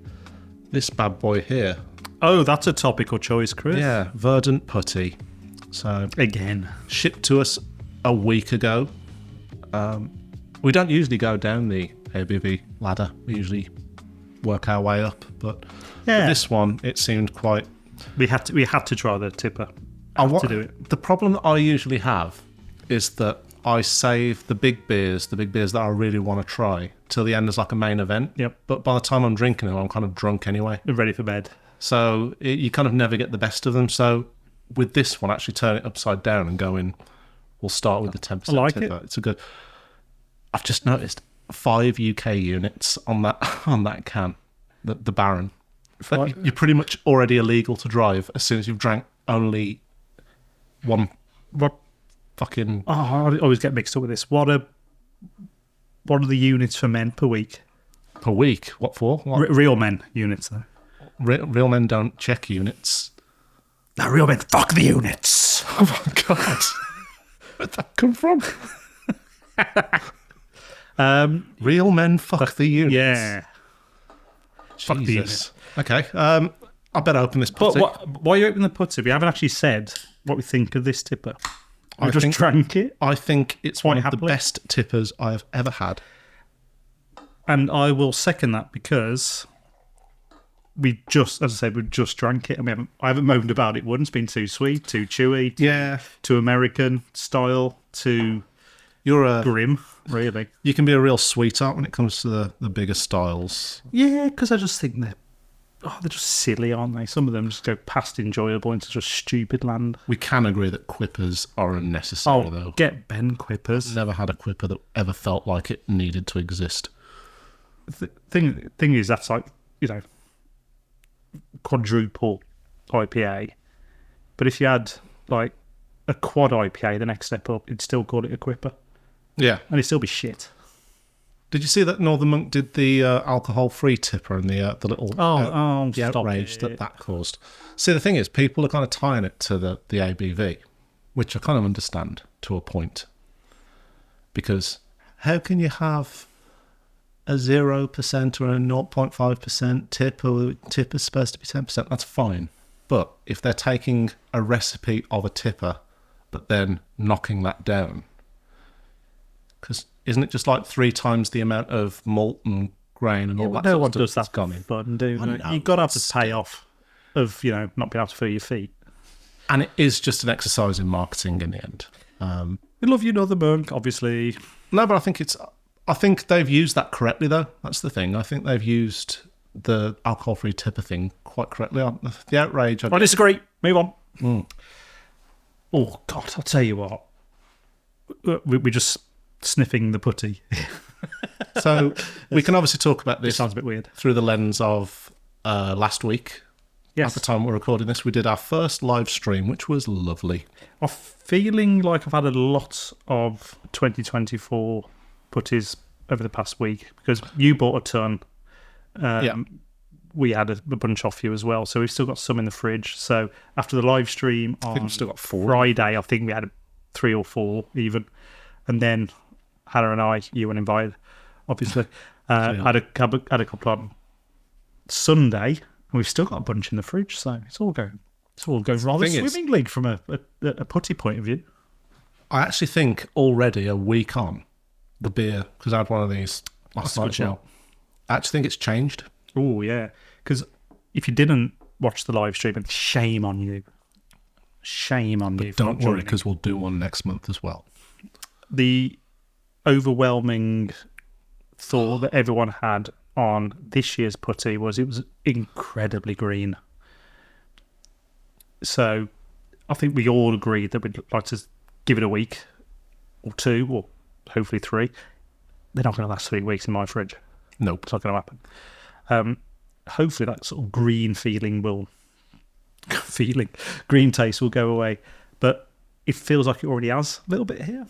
this bad boy here. Oh, that's a topical choice, Chris. Yeah, Verdant Putty. So Again. shipped to us a week ago. We don't usually go down the ABV ladder. We usually work our way up. But for this one, it seemed quite... We had to try the tipper. To do it. The problem that I usually have is that I save the big beers that I really want to try, till the end as like a main event. Yep. But by the time I'm drinking them, I'm kind of drunk anyway. We're ready for bed. So you kind of never get the best of them. So with this one, actually turn it upside down and go in. We'll start with the 10% I like tipper. it. It's a good... I've just noticed 5 UK units on that can, the Baron. You're pretty much already illegal to drive as soon as you've drank only one fucking... Oh, I always get mixed up with this. What are the units for men per week? Per week? What for? What? Real men units, though. Real men don't check units. No, real men fuck the units. Oh my God. Where'd that come from? Real men fuck the units. Yeah. Fuck the Jesus. Okay. I better open this But putty. why are you opening the putty? We haven't actually said what we think of this tipper. We just drank it. I think it's one of the happily. best tippers I have ever had. And I will second that because we just, as I said, we just drank it and I haven't moaned about it once. Been too sweet, too chewy, Yeah. too American style, too grim, really. You can be a real sweetheart when it comes to the bigger styles. Yeah, because I just think they're just silly, aren't they? Some of them just go past enjoyable into just stupid land. We can agree that quippers are unnecessary, though. Get Ben quippers. Never had a quipper that ever felt like it needed to exist. The thing is, that's like, quadruple IPA. But if you had like a quad IPA, the next step up, you'd still call it a quipper. Yeah. And it'd still be shit. Did you see that Northern Monk did the alcohol-free tipper and the little the outrage that caused? See, the thing is, people are kind of tying it to the ABV, which I kind of understand to a point. Because how can you have a 0% or a 0.5% tip, or tip is supposed to be 10%? That's fine. But if they're taking a recipe of a tipper, but then knocking that down, because isn't it just like 3 times the amount of malt and grain and all that? No one sort of does that gone in. fun, do you? You've got to have the payoff of not being able to feel your feet. And it is just an exercise in marketing in the end. We love you, Northern Monk, obviously. No, but I think they've used that correctly, though. That's the thing. I think they've used the alcohol-free tipper thing quite correctly. The outrage... I disagree. Move on. Oh, God, I'll tell you what. We're just sniffing the putty. So we can obviously talk about It this sounds a bit weird. through the lens of last week. Yes. At the time we're recording this, we did our first live stream, which was lovely. I'm feeling like I've had a lot of 2024 putties over the past week because you bought a ton. We had a bunch off you as well, so we've still got some in the fridge. So after the live stream on we've still got 4. Friday, I think we had 3 or 4 even. And then Hannah and I, you weren't invited, obviously, had a couple on Sunday, and we've still got a bunch in the fridge. So it's all going rather swimmingly from a putty point of view. I actually think already a week on the beer, because I had one of these last night. I actually think it's changed. Oh yeah, because if you didn't watch the live stream, shame on you. Shame on you. Don't worry, because we'll do one next month as well. The overwhelming thought that everyone had on this year's putty was it was incredibly green. So I think we all agreed that we'd like to give it a week or 2 or hopefully 3. They're not going to last 3 weeks in my fridge. Nope. It's not going to happen. Hopefully that sort of green green taste will go away. But it feels like it already has a little bit here.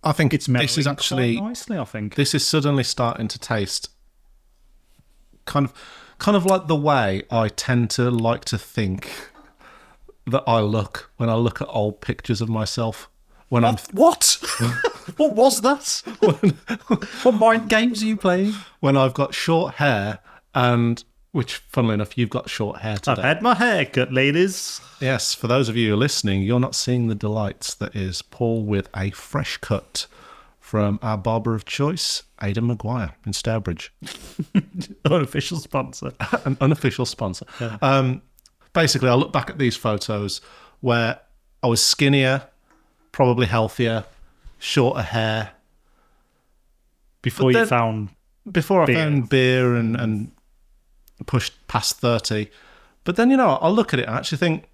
I think It's this is mellowing actually quite nicely, I think. This is suddenly starting to taste kind of like the way I tend to like to think that I look when I look at old pictures of myself. When What? What was that? What mind games are you playing? When I've got short hair, and which, funnily enough, you've got short hair today. I've had my hair cut, ladies. Yes, for those of you who are listening, you're not seeing the delights that is Paul with a fresh cut from our barber of choice, Aidan Maguire in Stourbridge. Unofficial sponsor. An unofficial sponsor. Yeah. Basically, I look back at these photos where I was skinnier, probably healthier, shorter hair. Before I found beer and pushed past 30. But then, I look at it and I actually think,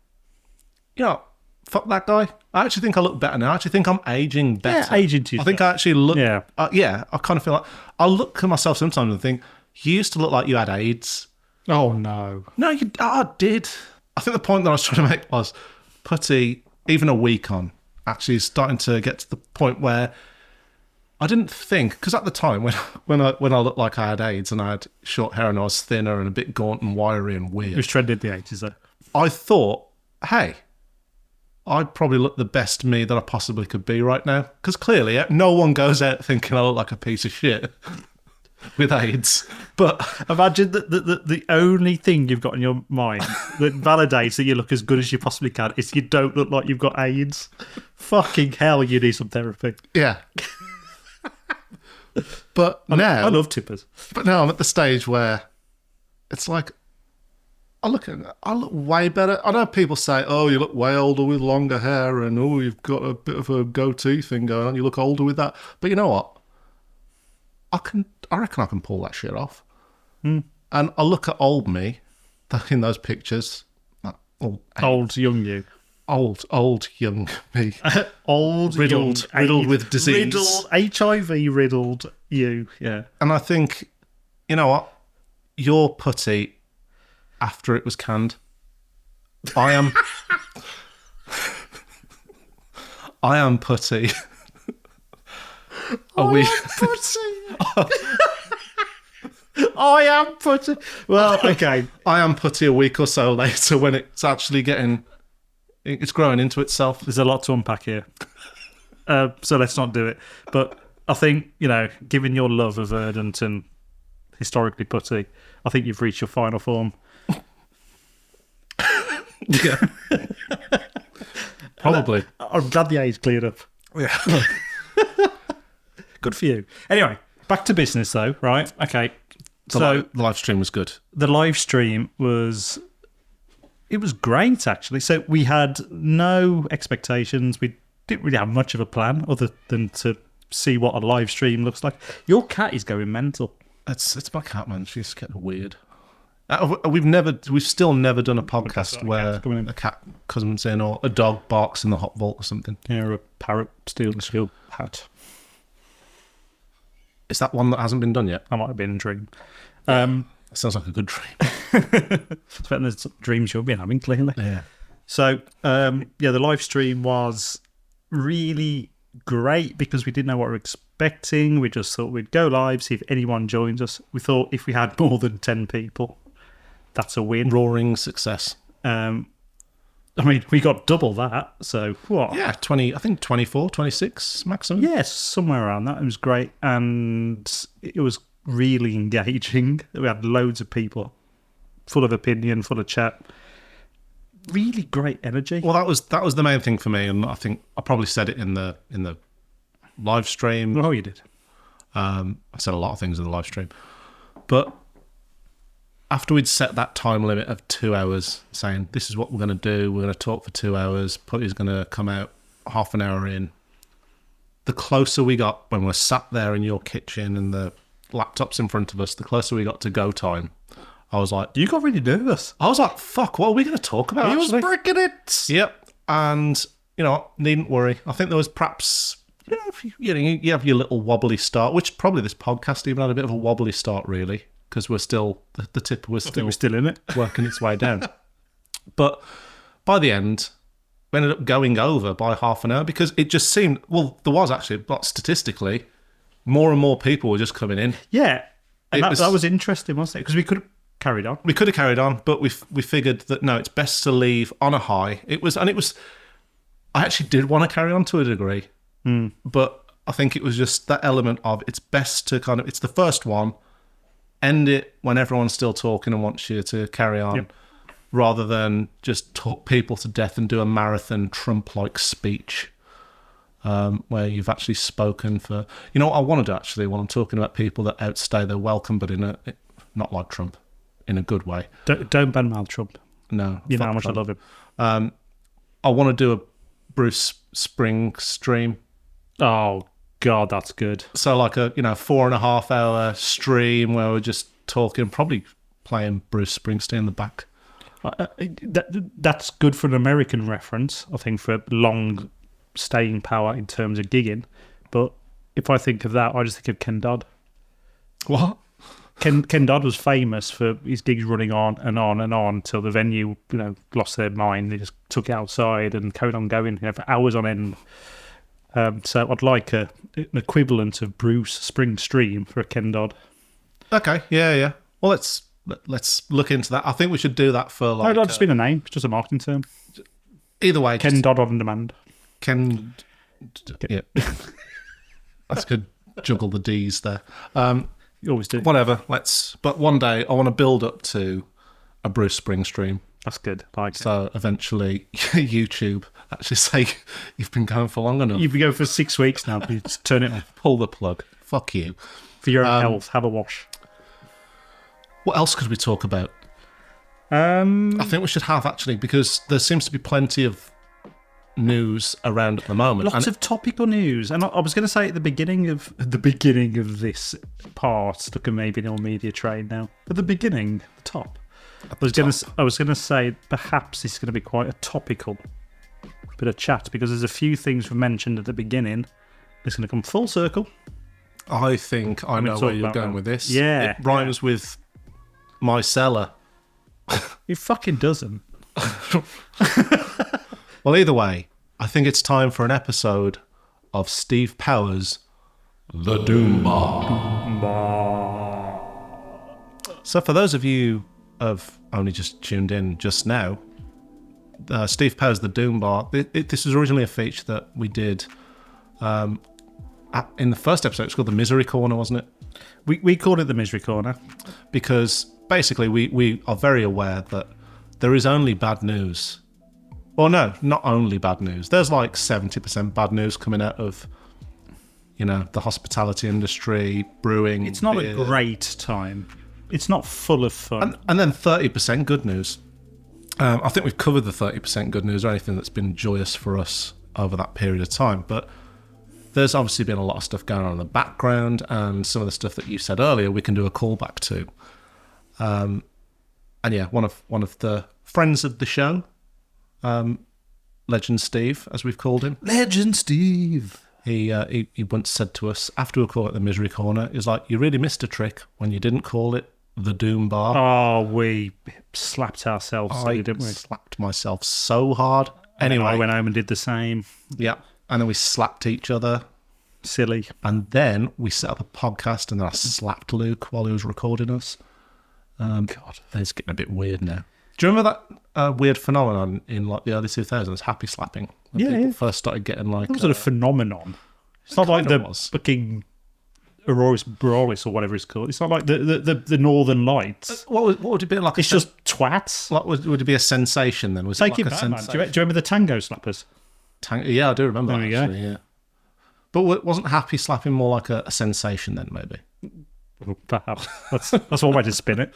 fuck that guy. I actually think I look better now. I actually think I'm aging better. Yeah, aging too. I think I actually look... Yeah. I kind of feel like... I look at myself sometimes and think, you used to look like you had AIDS. Oh, no. No, I did. I think the point that I was trying to make was Putty, even a week on, actually is starting to get to the point where I didn't think, because at the time when I looked like I had AIDS and I had short hair and I was thinner and a bit gaunt and wiry and weird, It was trending in the 80s, though. I thought, hey, I'd probably look the best me that I possibly could be right now. Because clearly, no one goes out thinking I look like a piece of shit with AIDS. But imagine that the only thing you've got in your mind that validates that you look as good as you possibly can is you don't look like you've got AIDS. Fucking hell, you need some therapy. Yeah. But now... I love tippers. But now I'm at the stage where it's like, I look way better. I know people say, oh, you look way older with longer hair and, oh, you've got a bit of a goatee thing going on. You look older with that. But you know what? I reckon I can pull that shit off. And I look at old me in those pictures. Old young you. Old young me. Old riddled with disease. HIV riddled you, yeah. And I think, you know what? Your putty, after it was canned, I am putty. I am putty. Well, okay. I am putty a week or so later when it's actually it's growing into itself. There's a lot to unpack here. So let's not do it. But I think, given your love of Verdant and historically putty, I think you've reached your final form. Yeah. Probably. I'm glad the A's cleared up. Yeah. Good for you. Anyway, back to business though, right? Okay. The live stream was good. The live stream was great, actually. So we had no expectations. We didn't really have much of a plan other than to see what a live stream looks like. Your cat is going mental. It's my cat, man. She's getting weird. We've still never done a podcast where a cat comes in or a dog barks in the hot vault or something. Yeah, or a parrot steals your hat. Is that one that hasn't been done yet? That might have been a dream. Sounds like a good dream. It's better than the dreams you've been having, clearly. Yeah. So, the live stream was really great because we didn't know what we were expecting. We just thought we'd go live, see if anyone joins us. We thought if we had more than 10 people, that's a win. Roaring success. We got double that, so what? Yeah, 20, I think 24, 26 maximum. Yes, somewhere around that. It was great, and it was really engaging. We had loads of people, full of opinion, full of chat. Really great energy. Well, that was the main thing for me, and I think I probably said it in the live stream. Oh, you did. I said a lot of things in the live stream, but after we'd set that time limit of 2 hours, saying this is what we're going to do, we're going to talk for 2 hours, Putty's going to come out half an hour in. The closer we got when we're sat there in your kitchen and the laptops in front of us, the closer we got to go time, I was like, you got really nervous. I was like, fuck, what are we going to talk about? He was breaking it. Yep. And, needn't worry. I think there was perhaps, you have your little wobbly start, which probably this podcast even had a bit of a wobbly start, really, because we're still, the tipper was still in it, working its way down. But by the end, we ended up going over by half an hour because it just seemed, well, there was actually, but statistically, more and more people were just coming in. Yeah. And that was interesting, wasn't it? Because we could have carried on. We could have carried on, but we figured that, no, it's best to leave on a high. I actually did want to carry on to a degree, but I think it was just that element of it's best to it's the first one, end it when everyone's still talking and wants you to carry on, rather than just talk people to death and do a marathon Trump-like speech where you've actually spoken for... You know what I want to do, actually, when I'm talking about people that outstay their welcome, but not like Trump, in a good way. Don't badmouth Trump. No. You know how much Trump. I love him. I want to do a Bruce Spring stream. Oh, God, that's good. So like a 4.5 hour stream where we're just talking, probably playing Bruce Springsteen in the back. That's good for an American reference, I think, for long staying power in terms of gigging. But if I think of that, I just think of Ken Dodd. What? Ken Dodd was famous for his gigs running on and on and on till the venue, lost their mind. They just took it outside and carried on going, for hours on end. So I'd like an equivalent of Bruce Spring Stream for a Ken Dodd. Okay, yeah. Well, let's look into that. I think we should do that for like... No, it's just been a name. It's just a marketing term. Either way. Ken Dodd on demand. Yeah. That's good. Juggle the D's there. You always do. Whatever. But one day I want to build up to a Bruce Spring stream. That's good. So eventually YouTube actually say you've been going for long enough. You've been going for 6 weeks now. Please turn it off. Pull the plug. Fuck you. For your own health, have a wash. What else could we talk about? I think we should have, actually, because there seems to be plenty of news around at the moment. Lots of topical news. And I was going to say at the beginning of this part, stuck in maybe an old media train now. At the beginning, the top. I was going to say perhaps this is going to be quite a topical bit of chat because there's a few things we mentioned at the beginning. It's going to come full circle. I think I know where you're going with this. Yeah. It rhymes with my cellar. It fucking doesn't. Well, either way, I think it's time for an episode of Steve Powers' The Doom Bar. So for those of you who have only just tuned in just now, Steve Powers' The Doom Bar, this was originally a feature that we did in the first episode. It's called The Misery Corner, wasn't it? We called it The Misery Corner. Because basically we are very aware that there is only bad news. Well, no, not only bad news. There's like 70% bad news coming out of, the hospitality industry, brewing. It's not beer. a great time. It's not full of fun. And then 30% good news. I think we've covered the 30% good news or anything that's been joyous for us over that period of time. But there's obviously been a lot of stuff going on in the background, and some of the stuff that you said earlier we can do a callback to. And yeah, one of the friends of the show, Legend Steve, as we've called him. Legend Steve. He once said to us after we called it the Misery Corner, "Is like you really missed a trick when you didn't call it the Doom Bar." Oh, we slapped ourselves, didn't we? Slapped myself so hard. Anyway, I went home and did the same. Yeah, and then we slapped each other. Silly. And then we set up a podcast, and then I slapped Luke while he was recording us. God, it's getting a bit weird now. Do you remember that weird phenomenon in like the early 2000s, happy slapping? When people first started getting like... It was a phenomenon. It's not like the fucking Aurora Borealis or whatever it's called. It's not like the Northern Lights. What would it be like? It's just twats. Like, would it be a sensation then? Was Take it it like back, man. Do you remember the tango slappers? Yeah, I do remember There that, we go. Yeah. But wasn't happy slapping more like a sensation then, maybe? Perhaps. That's one way to spin it.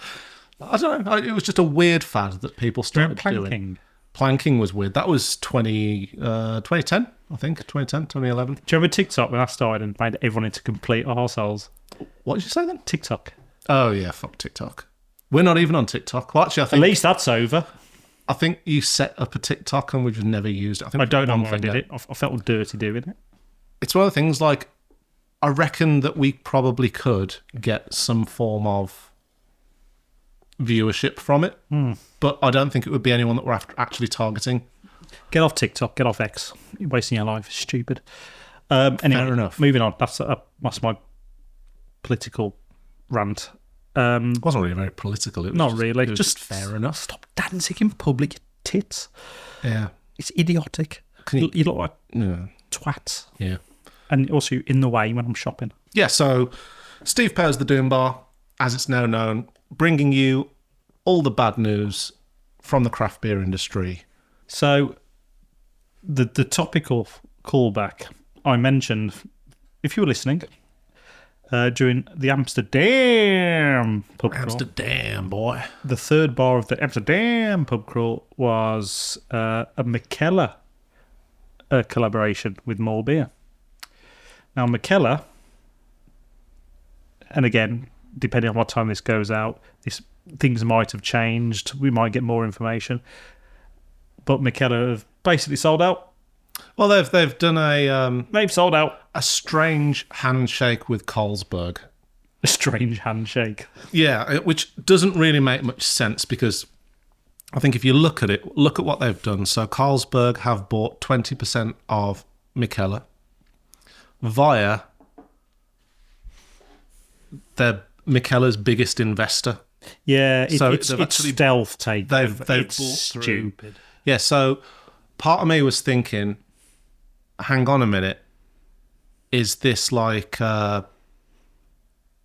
I don't know. It was just a weird fad that people started doing. Planking was weird. That was 2010, I think. 2010, 2011. Do you remember TikTok when I started and made everyone into complete arseholes? What did you say then? TikTok. Oh, yeah, fuck TikTok. We're not even on TikTok. Well, actually, I think... At least that's over. I think you set up a TikTok and we've just never used it. I don't know why I did it. I felt dirty doing it. It's one of the things, like, I reckon that we probably could get some form of viewership from it, but I don't think it would be anyone that we're actually targeting. Get off TikTok, get off X. You're wasting your life. It's stupid. Anyway, Fair enough. Moving on. That's my political rant. It wasn't really very political. It was Not really. It was just fair enough. Stop dancing in public, you tits. Yeah. It's idiotic. You look like twats. Yeah. And also you're in the way when I'm shopping. Yeah, so Steve Powers, the Doom Bar, as it's now known, bringing you all the bad news from the craft beer industry. So the topical callback I mentioned, if you were listening, during the Amsterdam pub crawl. Amsterdam, boy. The third bar of the Amsterdam pub crawl was a Mikkeller collaboration with Morebeer. Now, Mikkeller, and again, depending on what time this goes out, things might have changed. We might get more information. But Mikkeller have basically sold out. Well, they've done They've sold out. a strange handshake with Carlsberg. A strange handshake. Yeah, which doesn't really make much sense because I think if you look at it, look at what they've done. So Carlsberg have bought 20% of Mikkeller via their Mikkeller's biggest investor. Yeah, So it's they've actually- stealth take. They've It's bought through. stupid. Yeah, so part of me was thinking, hang on a minute, is this like,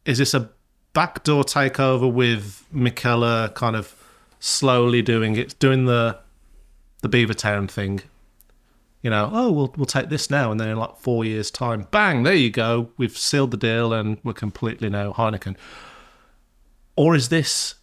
is this a backdoor takeover with Mikkeller kind of slowly doing the Beavertown thing? You know, oh, we'll take this now, and then in like 4 years' time, bang, there you go, we've sealed the deal and we're completely now Heineken. Or is this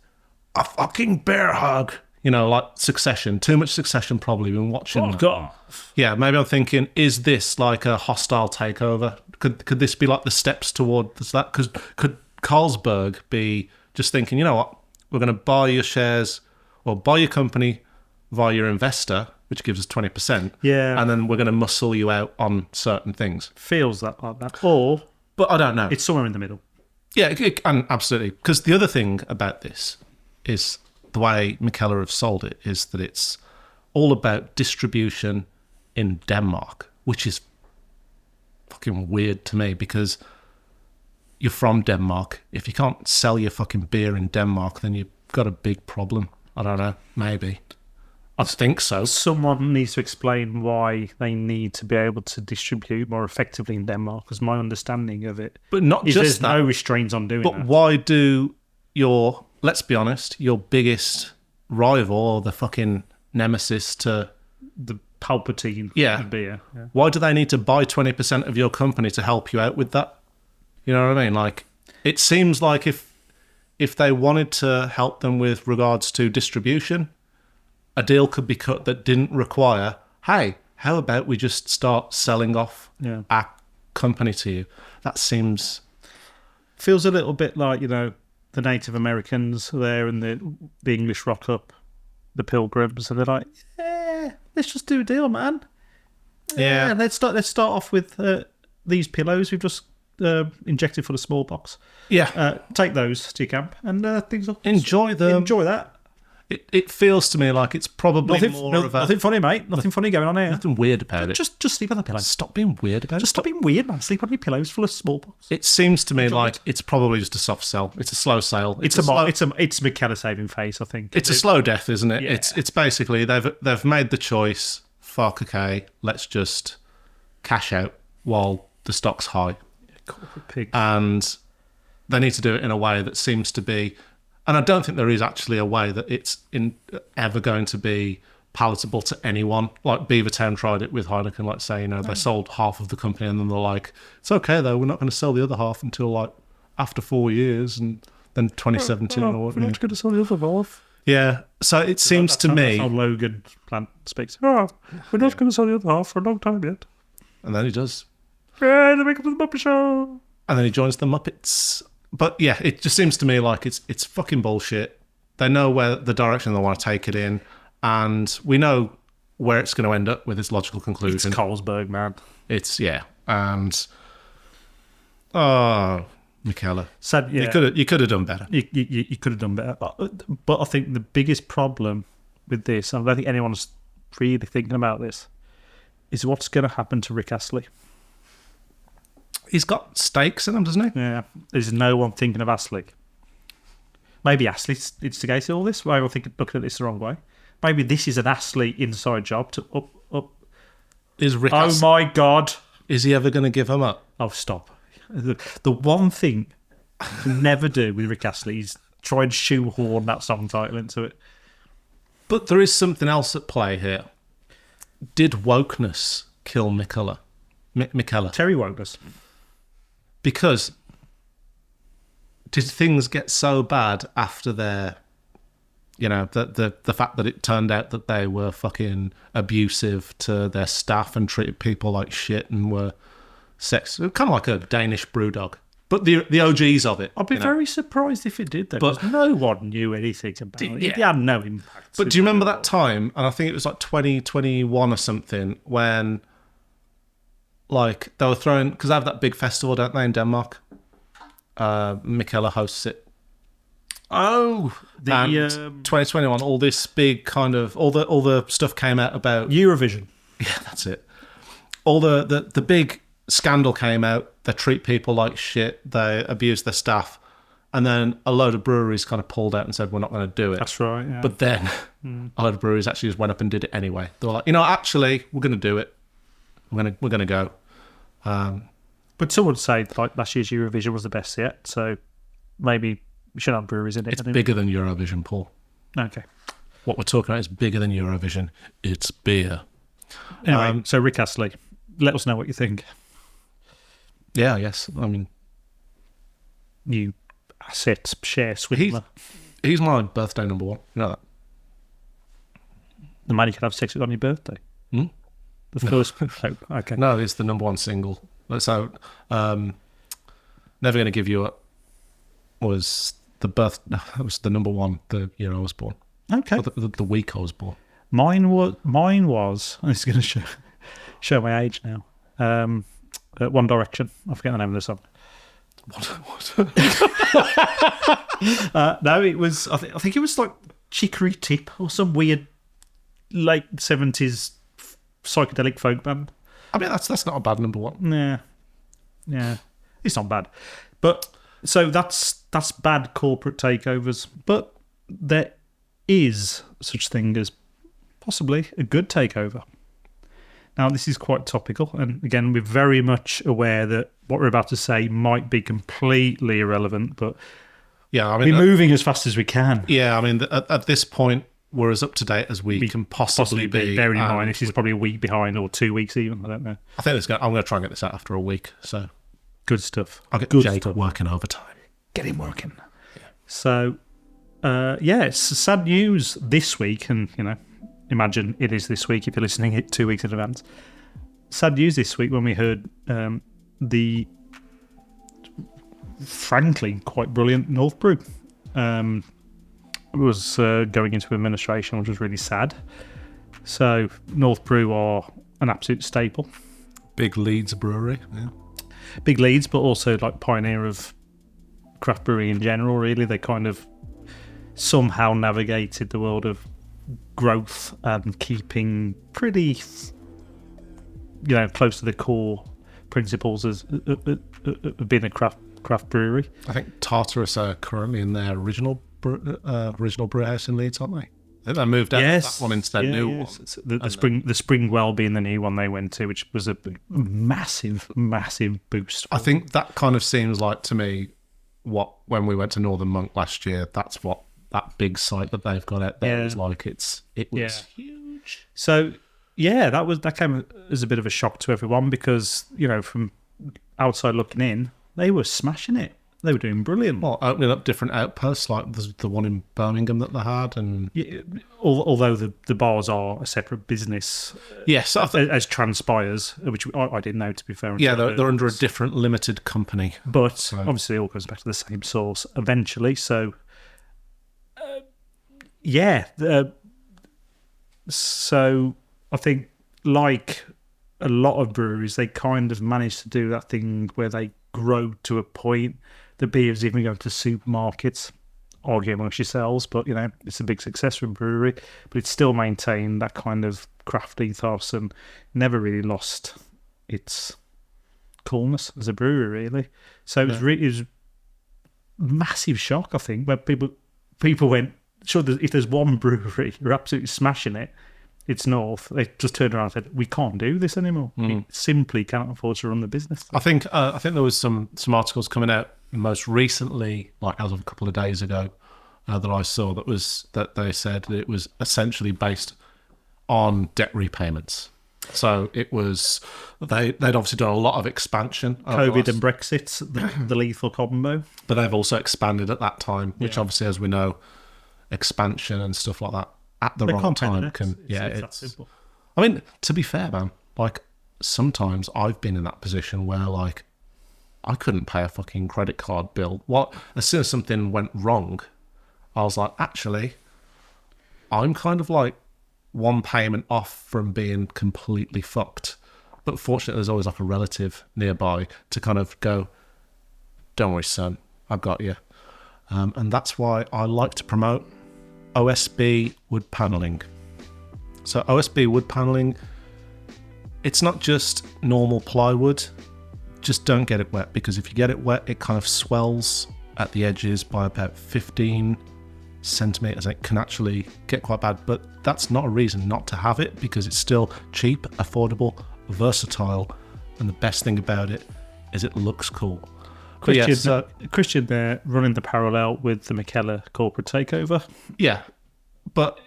a fucking bear hug? You know, like Succession. Too much Succession probably. Been watching that. off. Yeah, maybe I'm thinking, is this like a hostile takeover? Could this be like the steps towards that? Because could Carlsberg be just thinking, you know what, we're going to buy your shares well, buy your company via your investor, which gives us 20%. Yeah. And then we're going to muscle you out on certain things. Feels like that. Or But I don't know. it's somewhere in the middle. Yeah, and absolutely. Because the other thing about this is the way Mikkeller have sold it is that it's all about distribution in Denmark, which is fucking weird to me because you're from Denmark. If you can't sell your fucking beer in Denmark, then you've got a big problem. I don't know. Maybe. I think so. Someone needs to explain why they need to be able to distribute more effectively in Denmark, because my understanding of it But not is just there's that. no restraints on doing But that. why do let's be honest, your biggest rival or the fucking nemesis to, The Palpatine Yeah. beer. Yeah. why do they need to buy 20% of your company to help you out with that? You know what I mean? Like, it seems like if they wanted to help them with regards to distribution, a deal could be cut that didn't require, hey, how about we just start selling off Yeah. our company to you? That seems... Feels a little bit like, the Native Americans there and the English rock up, the Pilgrims, and they're like, yeah, let's just do a deal, man. Yeah. Let's start off with these pillows we've just injected for the smallpox. Yeah. Take those to your camp and things will Enjoy them. enjoy that. It feels to me like it's probably more of a... Nothing funny, mate. Nothing funny going on here. Nothing weird about it. Just sleep on the pillow. Stop being weird about it. Just stop being weird, man. Sleep on your pillows full of smallpox. It seems to me like it's probably just a soft sell. It's a slow sale. It's McKenna saving face, I think. It's a slow death, isn't it? Yeah. It's basically they've made the choice. Fuck, okay, let's just cash out while the stock's high, Corporate pig. and they need to do it in a way that seems to be. And I don't think there is actually a way that it's ever going to be palatable to anyone. Like Beavertown tried it with Heineken. Like say, they sold half of the company, and then they're like, "It's okay though. We're not going to sell the other half until like after 4 years, and then 2017 or We're whatever." not going to sell the other half. Yeah. So it seems to That's me, how Logan Plant speaks. Oh, we're not going to sell the other half for a long time yet. and then he does. Yeah, the Makeup of the Muppet Show. And then he joins the Muppets. But yeah, it just seems to me like it's fucking bullshit. They know where the direction they want to take it in, and we know where it's going to end up with its logical It's conclusion. Carlsberg, man. And Mikkeller, Sad, yeah. you could have done better. You could have done better. But I think the biggest problem with this, and I don't think anyone's really thinking about this, is what's going to happen to Rick Astley. He's got stakes in him, doesn't he? Yeah, there's no one thinking of Astley. Maybe Astley instigated all this. Maybe I'm looking at this the wrong way. Maybe this is an Astley inside job to up. Is Rick? Oh my God! Is he ever going to give him up? Oh, stop. The one thing to never do with Rick Astley is try and shoehorn that song title into it. But there is something else at play here. Did wokeness kill Mikkeller? Mikkeller? Terry Wokeness. Because did things get so bad after their, the fact that it turned out that they were fucking abusive to their staff and treated people like shit and were kind of like a Danish brew dog, but the OGs of it. I'd be very surprised if it did, though, But- because no one knew anything about it. It had no impact. But do you remember that time? And I think it was like 2021 or something when, like, they were throwing, because they have that big festival, don't they, in Denmark? Mikkeller hosts it. Oh, And the 2021, all this big kind of all the stuff came out about. Eurovision. Yeah, that's it. All the big scandal came out. They treat people like shit. They abuse their staff, and then a load of breweries kind of pulled out and said we're not going to do it. That's right. Yeah. But then a load of breweries actually just went up and did it anyway. They were like, actually, we're going to do it. We're going to go. But some would say like last year's Eurovision was the best yet. So maybe we should have breweries in it. It's bigger than Eurovision, Paul. Okay. What we're talking about is bigger than Eurovision. It's beer. Anyway, so Rick Astley, let us know what you think. Yeah, yes. I mean, You asset share swindler. he's my birthday number one. You know that? The man you can have sex with on your birthday. Hmm? The first. Oh, okay. No, it's the number one single. So, Never Gonna Give You Up was the number one the year I was born. Okay. Or the week I was born. Mine was. This is going to show my age now. One Direction. I forget the name of the song. What? No, it was. I think it was like Chicory Tip or some weird late 70s psychedelic folk band. I mean, that's not a bad number one. Yeah, it's not bad. But so that's bad corporate takeovers. But there is such thing as possibly a good takeover. Now, this is quite topical, and again, we're very much aware that what we're about to say might be completely irrelevant, but yeah, I mean, we're moving as fast as we can. Yeah, I mean, at this point, we're as up to date as we can possibly be. Bearing in mind, this is probably a week behind or 2 weeks even. I don't know. I think I'm going to try and get this out after a week. So good stuff. I'll get good Jake stuff. working overtime. Get him working. Yeah. So, it's sad news this week, and imagine it is this week if you're listening it 2 weeks in advance. Sad news this week when we heard the frankly quite brilliant North Brew was going into administration, which was really sad. So North Brew are an absolute staple. Big Leeds brewery. Yeah. Big Leeds, but also like pioneer of craft brewery in general, really. They kind of somehow navigated the world of growth and keeping pretty close to the core principles as being a craft brewery. I think Tartarus are currently in their original brew house in Leeds, aren't they? I think they moved out of that one instead. The Springwell being the new one they went to, which was a massive boost. I think that kind of seems like to me when we went to Northern Monk last year, that's what that big site that they've got out there is like. It was huge. So that came as a bit of a shock to everyone because from outside looking in, they were smashing it. They were doing brilliant. Well, opening up different outposts, like the one in Birmingham that they had, and although the bars are a separate business, yes, as transpires, which I didn't know, to be fair. Yeah, they're under a different limited company, but obviously it all goes back to the same source eventually. So, so I think like a lot of breweries, they kind of managed to do that thing where they grow to a point. The beers even go to supermarkets, argue amongst yourselves, but it's a big success for a brewery, but it's still maintained that kind of craft ethos and never really lost its coolness as a brewery, really. So it was massive shock, I think, where people went, sure, if there's one brewery you're absolutely smashing it, it's North. They just turned around and said, we can't do this anymore. We simply cannot afford to run the business. I think there was some articles coming out most recently, like as of a couple of days ago, that I saw that they said that it was essentially based on debt repayments. So it was they'd obviously done a lot of expansion, COVID and Brexit, the lethal combo. But they've also expanded at that time, which obviously, as we know, expansion and stuff like that at the wrong time can it's that simple. I mean, to be fair, man, like sometimes I've been in that position where like I couldn't pay a fucking credit card bill. As soon as something went wrong, I was like, actually, I'm kind of like one payment off from being completely fucked. But fortunately, there's always like a relative nearby to kind of go, don't worry, son, I've got you. And that's why I like to promote OSB wood paneling. So OSB wood paneling, it's not just normal plywood. Just don't get it wet, because if you get it wet, it kind of swells at the edges by about 15 centimeters. It can actually get quite bad, but that's not a reason not to have it, because it's still cheap, affordable, versatile, and the best thing about it is it looks cool. Christian there running the parallel with the Mikkeller corporate takeover. Yeah, but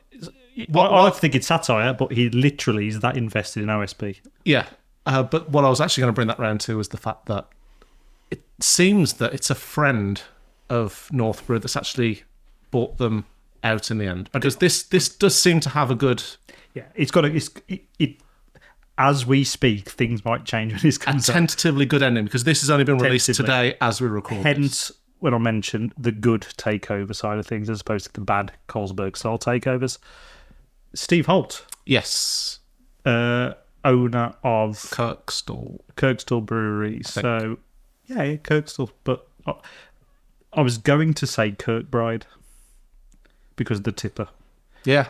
I think it's satire, but he literally is that invested in OSB. Yeah, but what I was actually going to bring that round to was the fact that it seems that it's a friend of North Brew that's actually bought them out in the end, because this does seem to have a good. Yeah, it's got it. As we speak, things might change when this comes a tentatively good ending, because this has only been released today as we record. Hence when I mentioned the good takeover side of things as opposed to the bad Carlsberg-style takeovers. Steve Holt. Yes. Owner of Kirkstall Brewery. So, yeah, Kirkstall. But I was going to say Kirkbride because of the tipper. Yeah.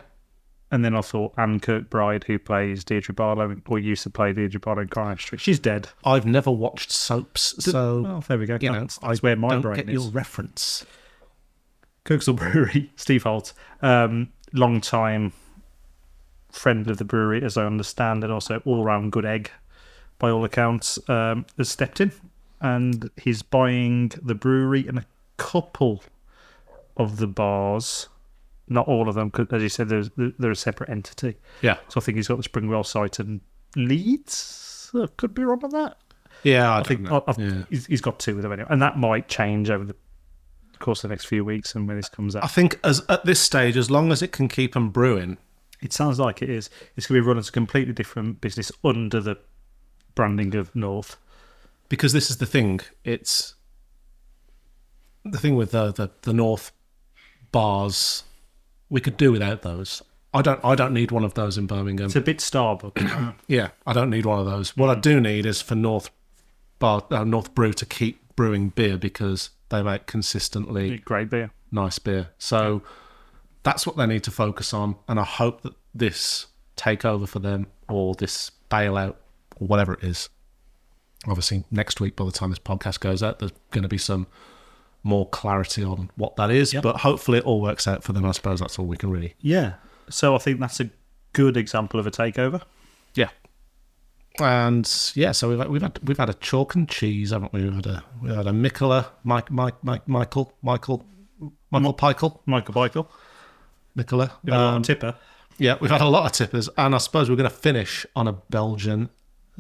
And then I thought Anne Kirkbride, who plays Deirdre Barlow, or used to play Deirdre Barlow in Coronation Street. She's dead. I've never watched soaps, so... Well, there we go. You know, that's where my brain get is. your reference. Kirkstall Brewery, Steve Holt. Long time friend of the brewery, as I understand, and also all-round good egg, by all accounts, has stepped in. And he's buying the brewery and a couple of the bars... Not all of them, because as you said, they're a separate entity. Yeah. So I think he's got the Springwell site in Leeds. I could be wrong on that. Yeah, I think he's got two of them anyway. And that might change over the course of the next few weeks and when this comes out. I think at this stage, as long as it can keep them brewing... It sounds like it is. It's going to be run as a completely different business under the branding of North. Because this is the thing. It's... The thing with the North bars... We could do without those. I don't need one of those in Birmingham. It's a bit Starbucks. Yeah, I don't need one of those. What I do need is for North Brew to keep brewing beer because they make consistently great beer, nice beer. So that's what they need to focus on. And I hope that this takeover for them or this bailout or whatever it is. Obviously, next week, by the time this podcast goes out, there's going to be some more clarity on what that is, but hopefully it all works out for them. I suppose that's all we can really... Yeah. So I think that's a good example of a takeover. Yeah. And yeah, so we've had a chalk and cheese, haven't we? We've had a Mikkeller, Michael Pikel. Mikkeller. Tipper. Yeah, we've had a lot of tippers, and I suppose we're going to finish on a Belgian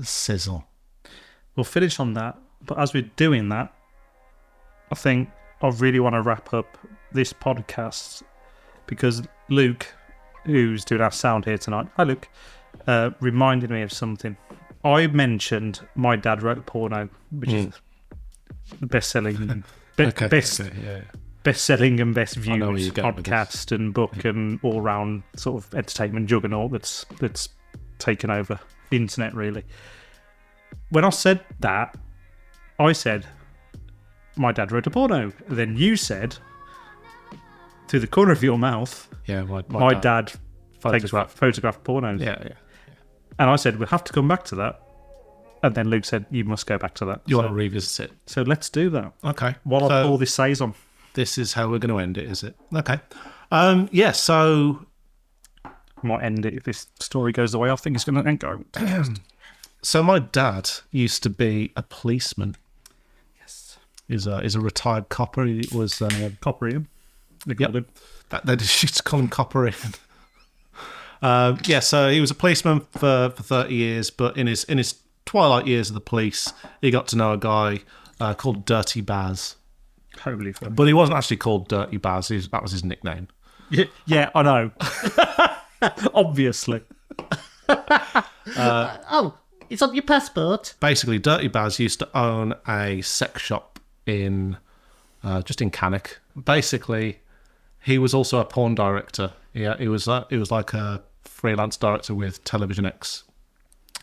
Saison. We'll finish on that, but as we're doing that, I think I really want to wrap up this podcast because Luke, who's doing our sound here tonight, hi Luke, reminded me of something. I mentioned my dad wrote a porno, which is the best-selling, best-selling and best viewed podcast and book and all-round sort of entertainment juggernaut that's taken over the internet, really. When I said that, I said... My dad wrote a porno. Then you said, through the corner of your mouth, my dad photographed pornos. Yeah. And I said, we'll have to come back to that. And then Luke said, you must go back to that. You want to revisit it? So let's do that. Okay. While I pour this Saison. This is how we're going to end it, is it? Okay. So... I might end it if this story goes the way I think it's going to go. So my dad used to be a policeman. Is a retired copper. He was Copperian. They called him. They used to call him Copperian. So he was a policeman for 30 years, but in his twilight years of the police, he got to know a guy called Dirty Baz. Holy fun. But he wasn't actually called Dirty Baz. That was his nickname. Yeah, I know. Obviously. It's on your passport. Basically, Dirty Baz used to own a sex shop in Cannock. Basically, he was also a porn director. Yeah, he was like a freelance director with Television X.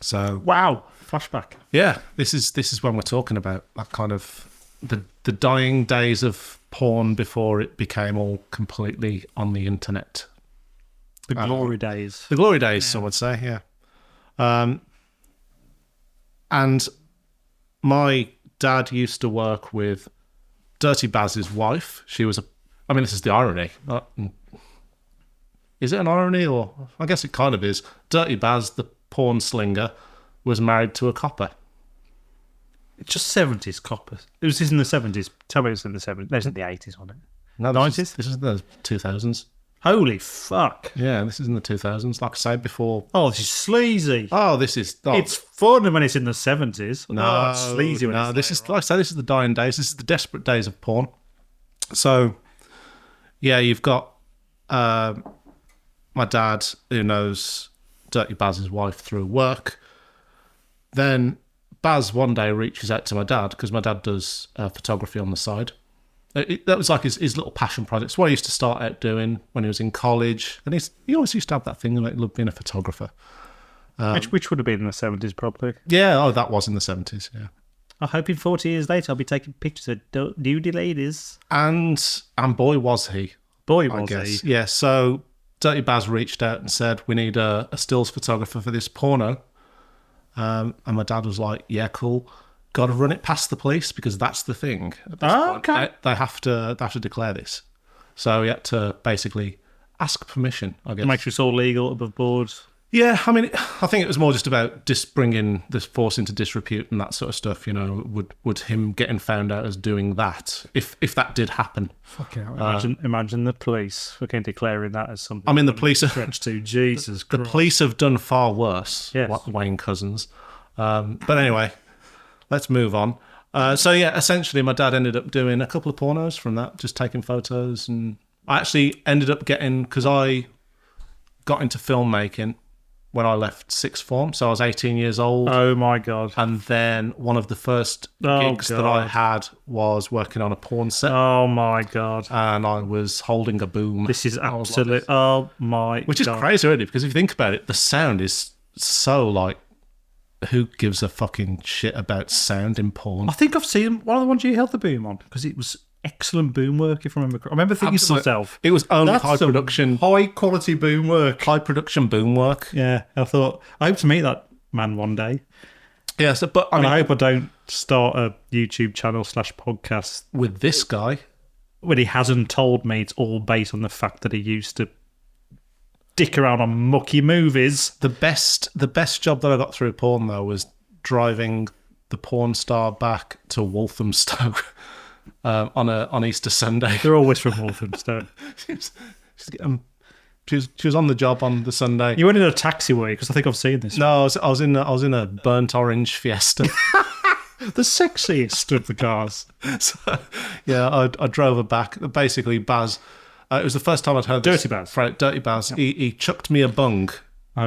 So wow, flashback. Yeah, this is when we're talking about that kind of the dying days of porn before it became all completely on the internet. The glory days. The glory days, some would say. Yeah. And my dad used to work with Dirty Baz's wife. She was this is the irony. Is it an irony? Or I guess it kind of is. Dirty Baz, the porn slinger, was married to a copper. It's just 70s copper. It was in the 70s. Tell me it's in the 70s. There's in the 80s on it. No, 90s? This is the 2000s. Holy fuck. Yeah, this is in the 2000s. Like I said before. Oh, this is sleazy. Oh, this is... Oh. It's fun when it's in the 70s. No, it's sleazy when it's this is... Like I say, this is the dying days. This is the desperate days of porn. So, yeah, you've got my dad, who knows Dirty Baz's wife through work. Then Baz one day reaches out to my dad, because my dad does photography on the side. That was like his little passion project. It's what he used to start out doing when he was in college. And he always used to have that thing like he loved being a photographer. Which would have been in the 70s, probably. Yeah, that was in the 70s, yeah. I hope in 40 years later I'll be taking pictures of nudie ladies. And boy, was he. Boy, I was guess. he. Yeah, so Dirty Baz reached out and said, we need a stills photographer for this porno. And my dad was like, yeah, cool. Got to run it past the police because that's the thing. At this point. Okay. They have to declare this. So he had to basically ask permission, I guess. Make sure it's all legal, above board. Yeah, I mean, I think it was more just about bringing this force into disrepute and that sort of stuff. You know, would him getting found out as doing that if that did happen? Fucking hell. Imagine the police fucking declaring that as something. I mean, the police stretch to Jesus the Christ. police have done far worse. Yes. Wayne Cousins. But anyway, let's move on. So yeah, essentially, my dad ended up doing a couple of pornos from that, just taking photos, and I actually ended up because I got into filmmaking when I left sixth form, so I was 18 years old. Oh my God. And then one of the first gigs that I had was working on a porn set. Oh my God. And I was holding a boom. This is absolute. Oh my God. Which is crazy, really, because if you think about it, the sound is so like, who gives a fucking shit about sound in porn? I think I've seen one of the ones you held the boom on because it was excellent boom work, if I remember correctly. I remember thinking to myself, it was only that's high some production, high quality boom work. high production boom work. Yeah, I thought, I hope to meet that man one day. Yeah, so, but I hope I don't start a YouTube channel / podcast with this guy when he hasn't told me it's all based on the fact that he used to dick around on mucky movies. The best job that I got through porn though was driving the porn star back to Walthamstow on Easter Sunday. They're always from Walthamstow. She was on the job on the Sunday. You went in a taxiway because I think I've seen this. No, I was in a burnt orange Fiesta. The sexiest of the cars. So, yeah, I drove her back. Basically, Baz. It was the first time I'd heard Dirty Baz. Dirty Baz. Yep. He chucked me a bung,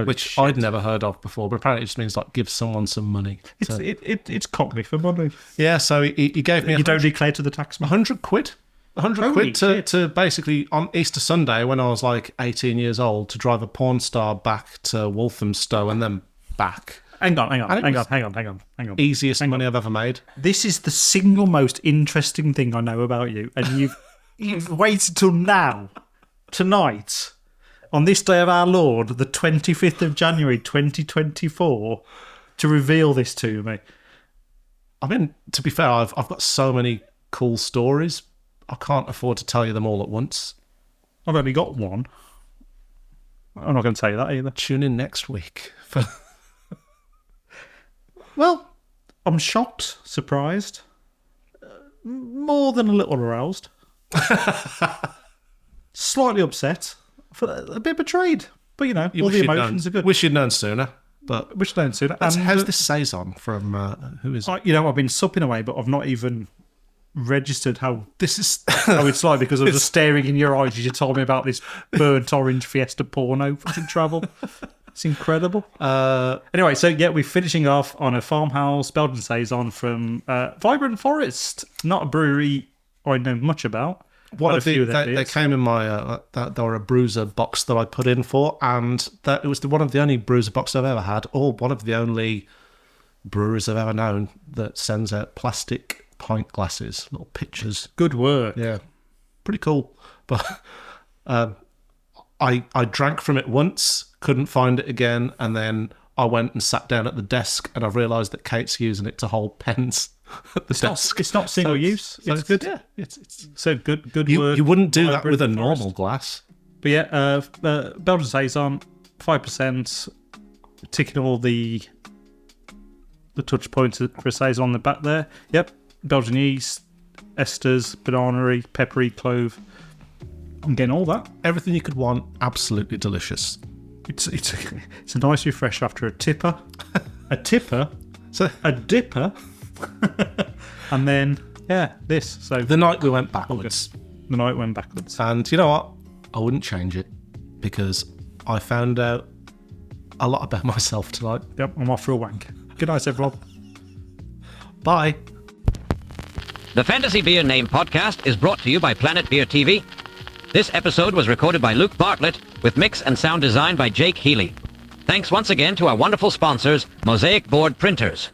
which shit. I'd never heard of before, but apparently it just means like give someone some money. It's cockney for money. Yeah, so he gave me. You don't declare to the taxman. 100 quid. 100 quid to basically on Easter Sunday when I was like 18 years old to drive a porn star back to Walthamstow and then back. Hang on. Easiest money I've ever made. This is the single most interesting thing I know about you, and you've waited till now, tonight, on this day of our Lord, the 25th of January 2024, to reveal this to me. I mean, to be fair, I've got so many cool stories. I can't afford to tell you them all at once. I've only got one. I'm not going to tell you that either. Tune in next week for. Well, I'm shocked, surprised, more than a little aroused, slightly upset, a bit betrayed. But you know, all the emotions are good. Wish you'd known sooner. But wish you'd known sooner. How's this Saison from who is? You know, I've been supping away, but I've not even registered how this is. How it's like because I was just staring in your eyes as you told me about this burnt orange Fiesta porno fucking travel. It's incredible. Anyway, so yeah, we're finishing off on a Farmhouse Belgian Saison from Vibrant Forest. Not a brewery I know much about. They came in my they were a bruiser box that I put in for, and it was one of the only bruiser boxes I've ever had, or one of the only breweries I've ever known that sends out plastic pint glasses, little pitchers. Good work. Yeah, pretty cool. But I drank from it once, couldn't find it again, and then I went and sat down at the desk, and I realised that Kate's using it to hold pens at the desk. It's not single use. So it's good. Yeah, it's so good work. You wouldn't do that with a normal glass. But yeah, Belgian Saison, 5%, ticking all the touch points for a Saison on the back there. Yep, Belgian yeast, esters, banana-y, peppery, clove. I'm getting all that. Everything you could want, absolutely delicious. It's a nice refresher after a tipper, a dipper, and then this. So the night we went backwards. The night went backwards. And you know what? I wouldn't change it because I found out a lot about myself tonight. Yep, I'm off for a wank. Good night, everyone. Bye. The Fantasy Beer Name podcast is brought to you by Planet Beer TV. This episode was recorded by Luke Bartlett with mix and sound design by Jake Healy. Thanks once again to our wonderful sponsors, Mosaic Board Printers.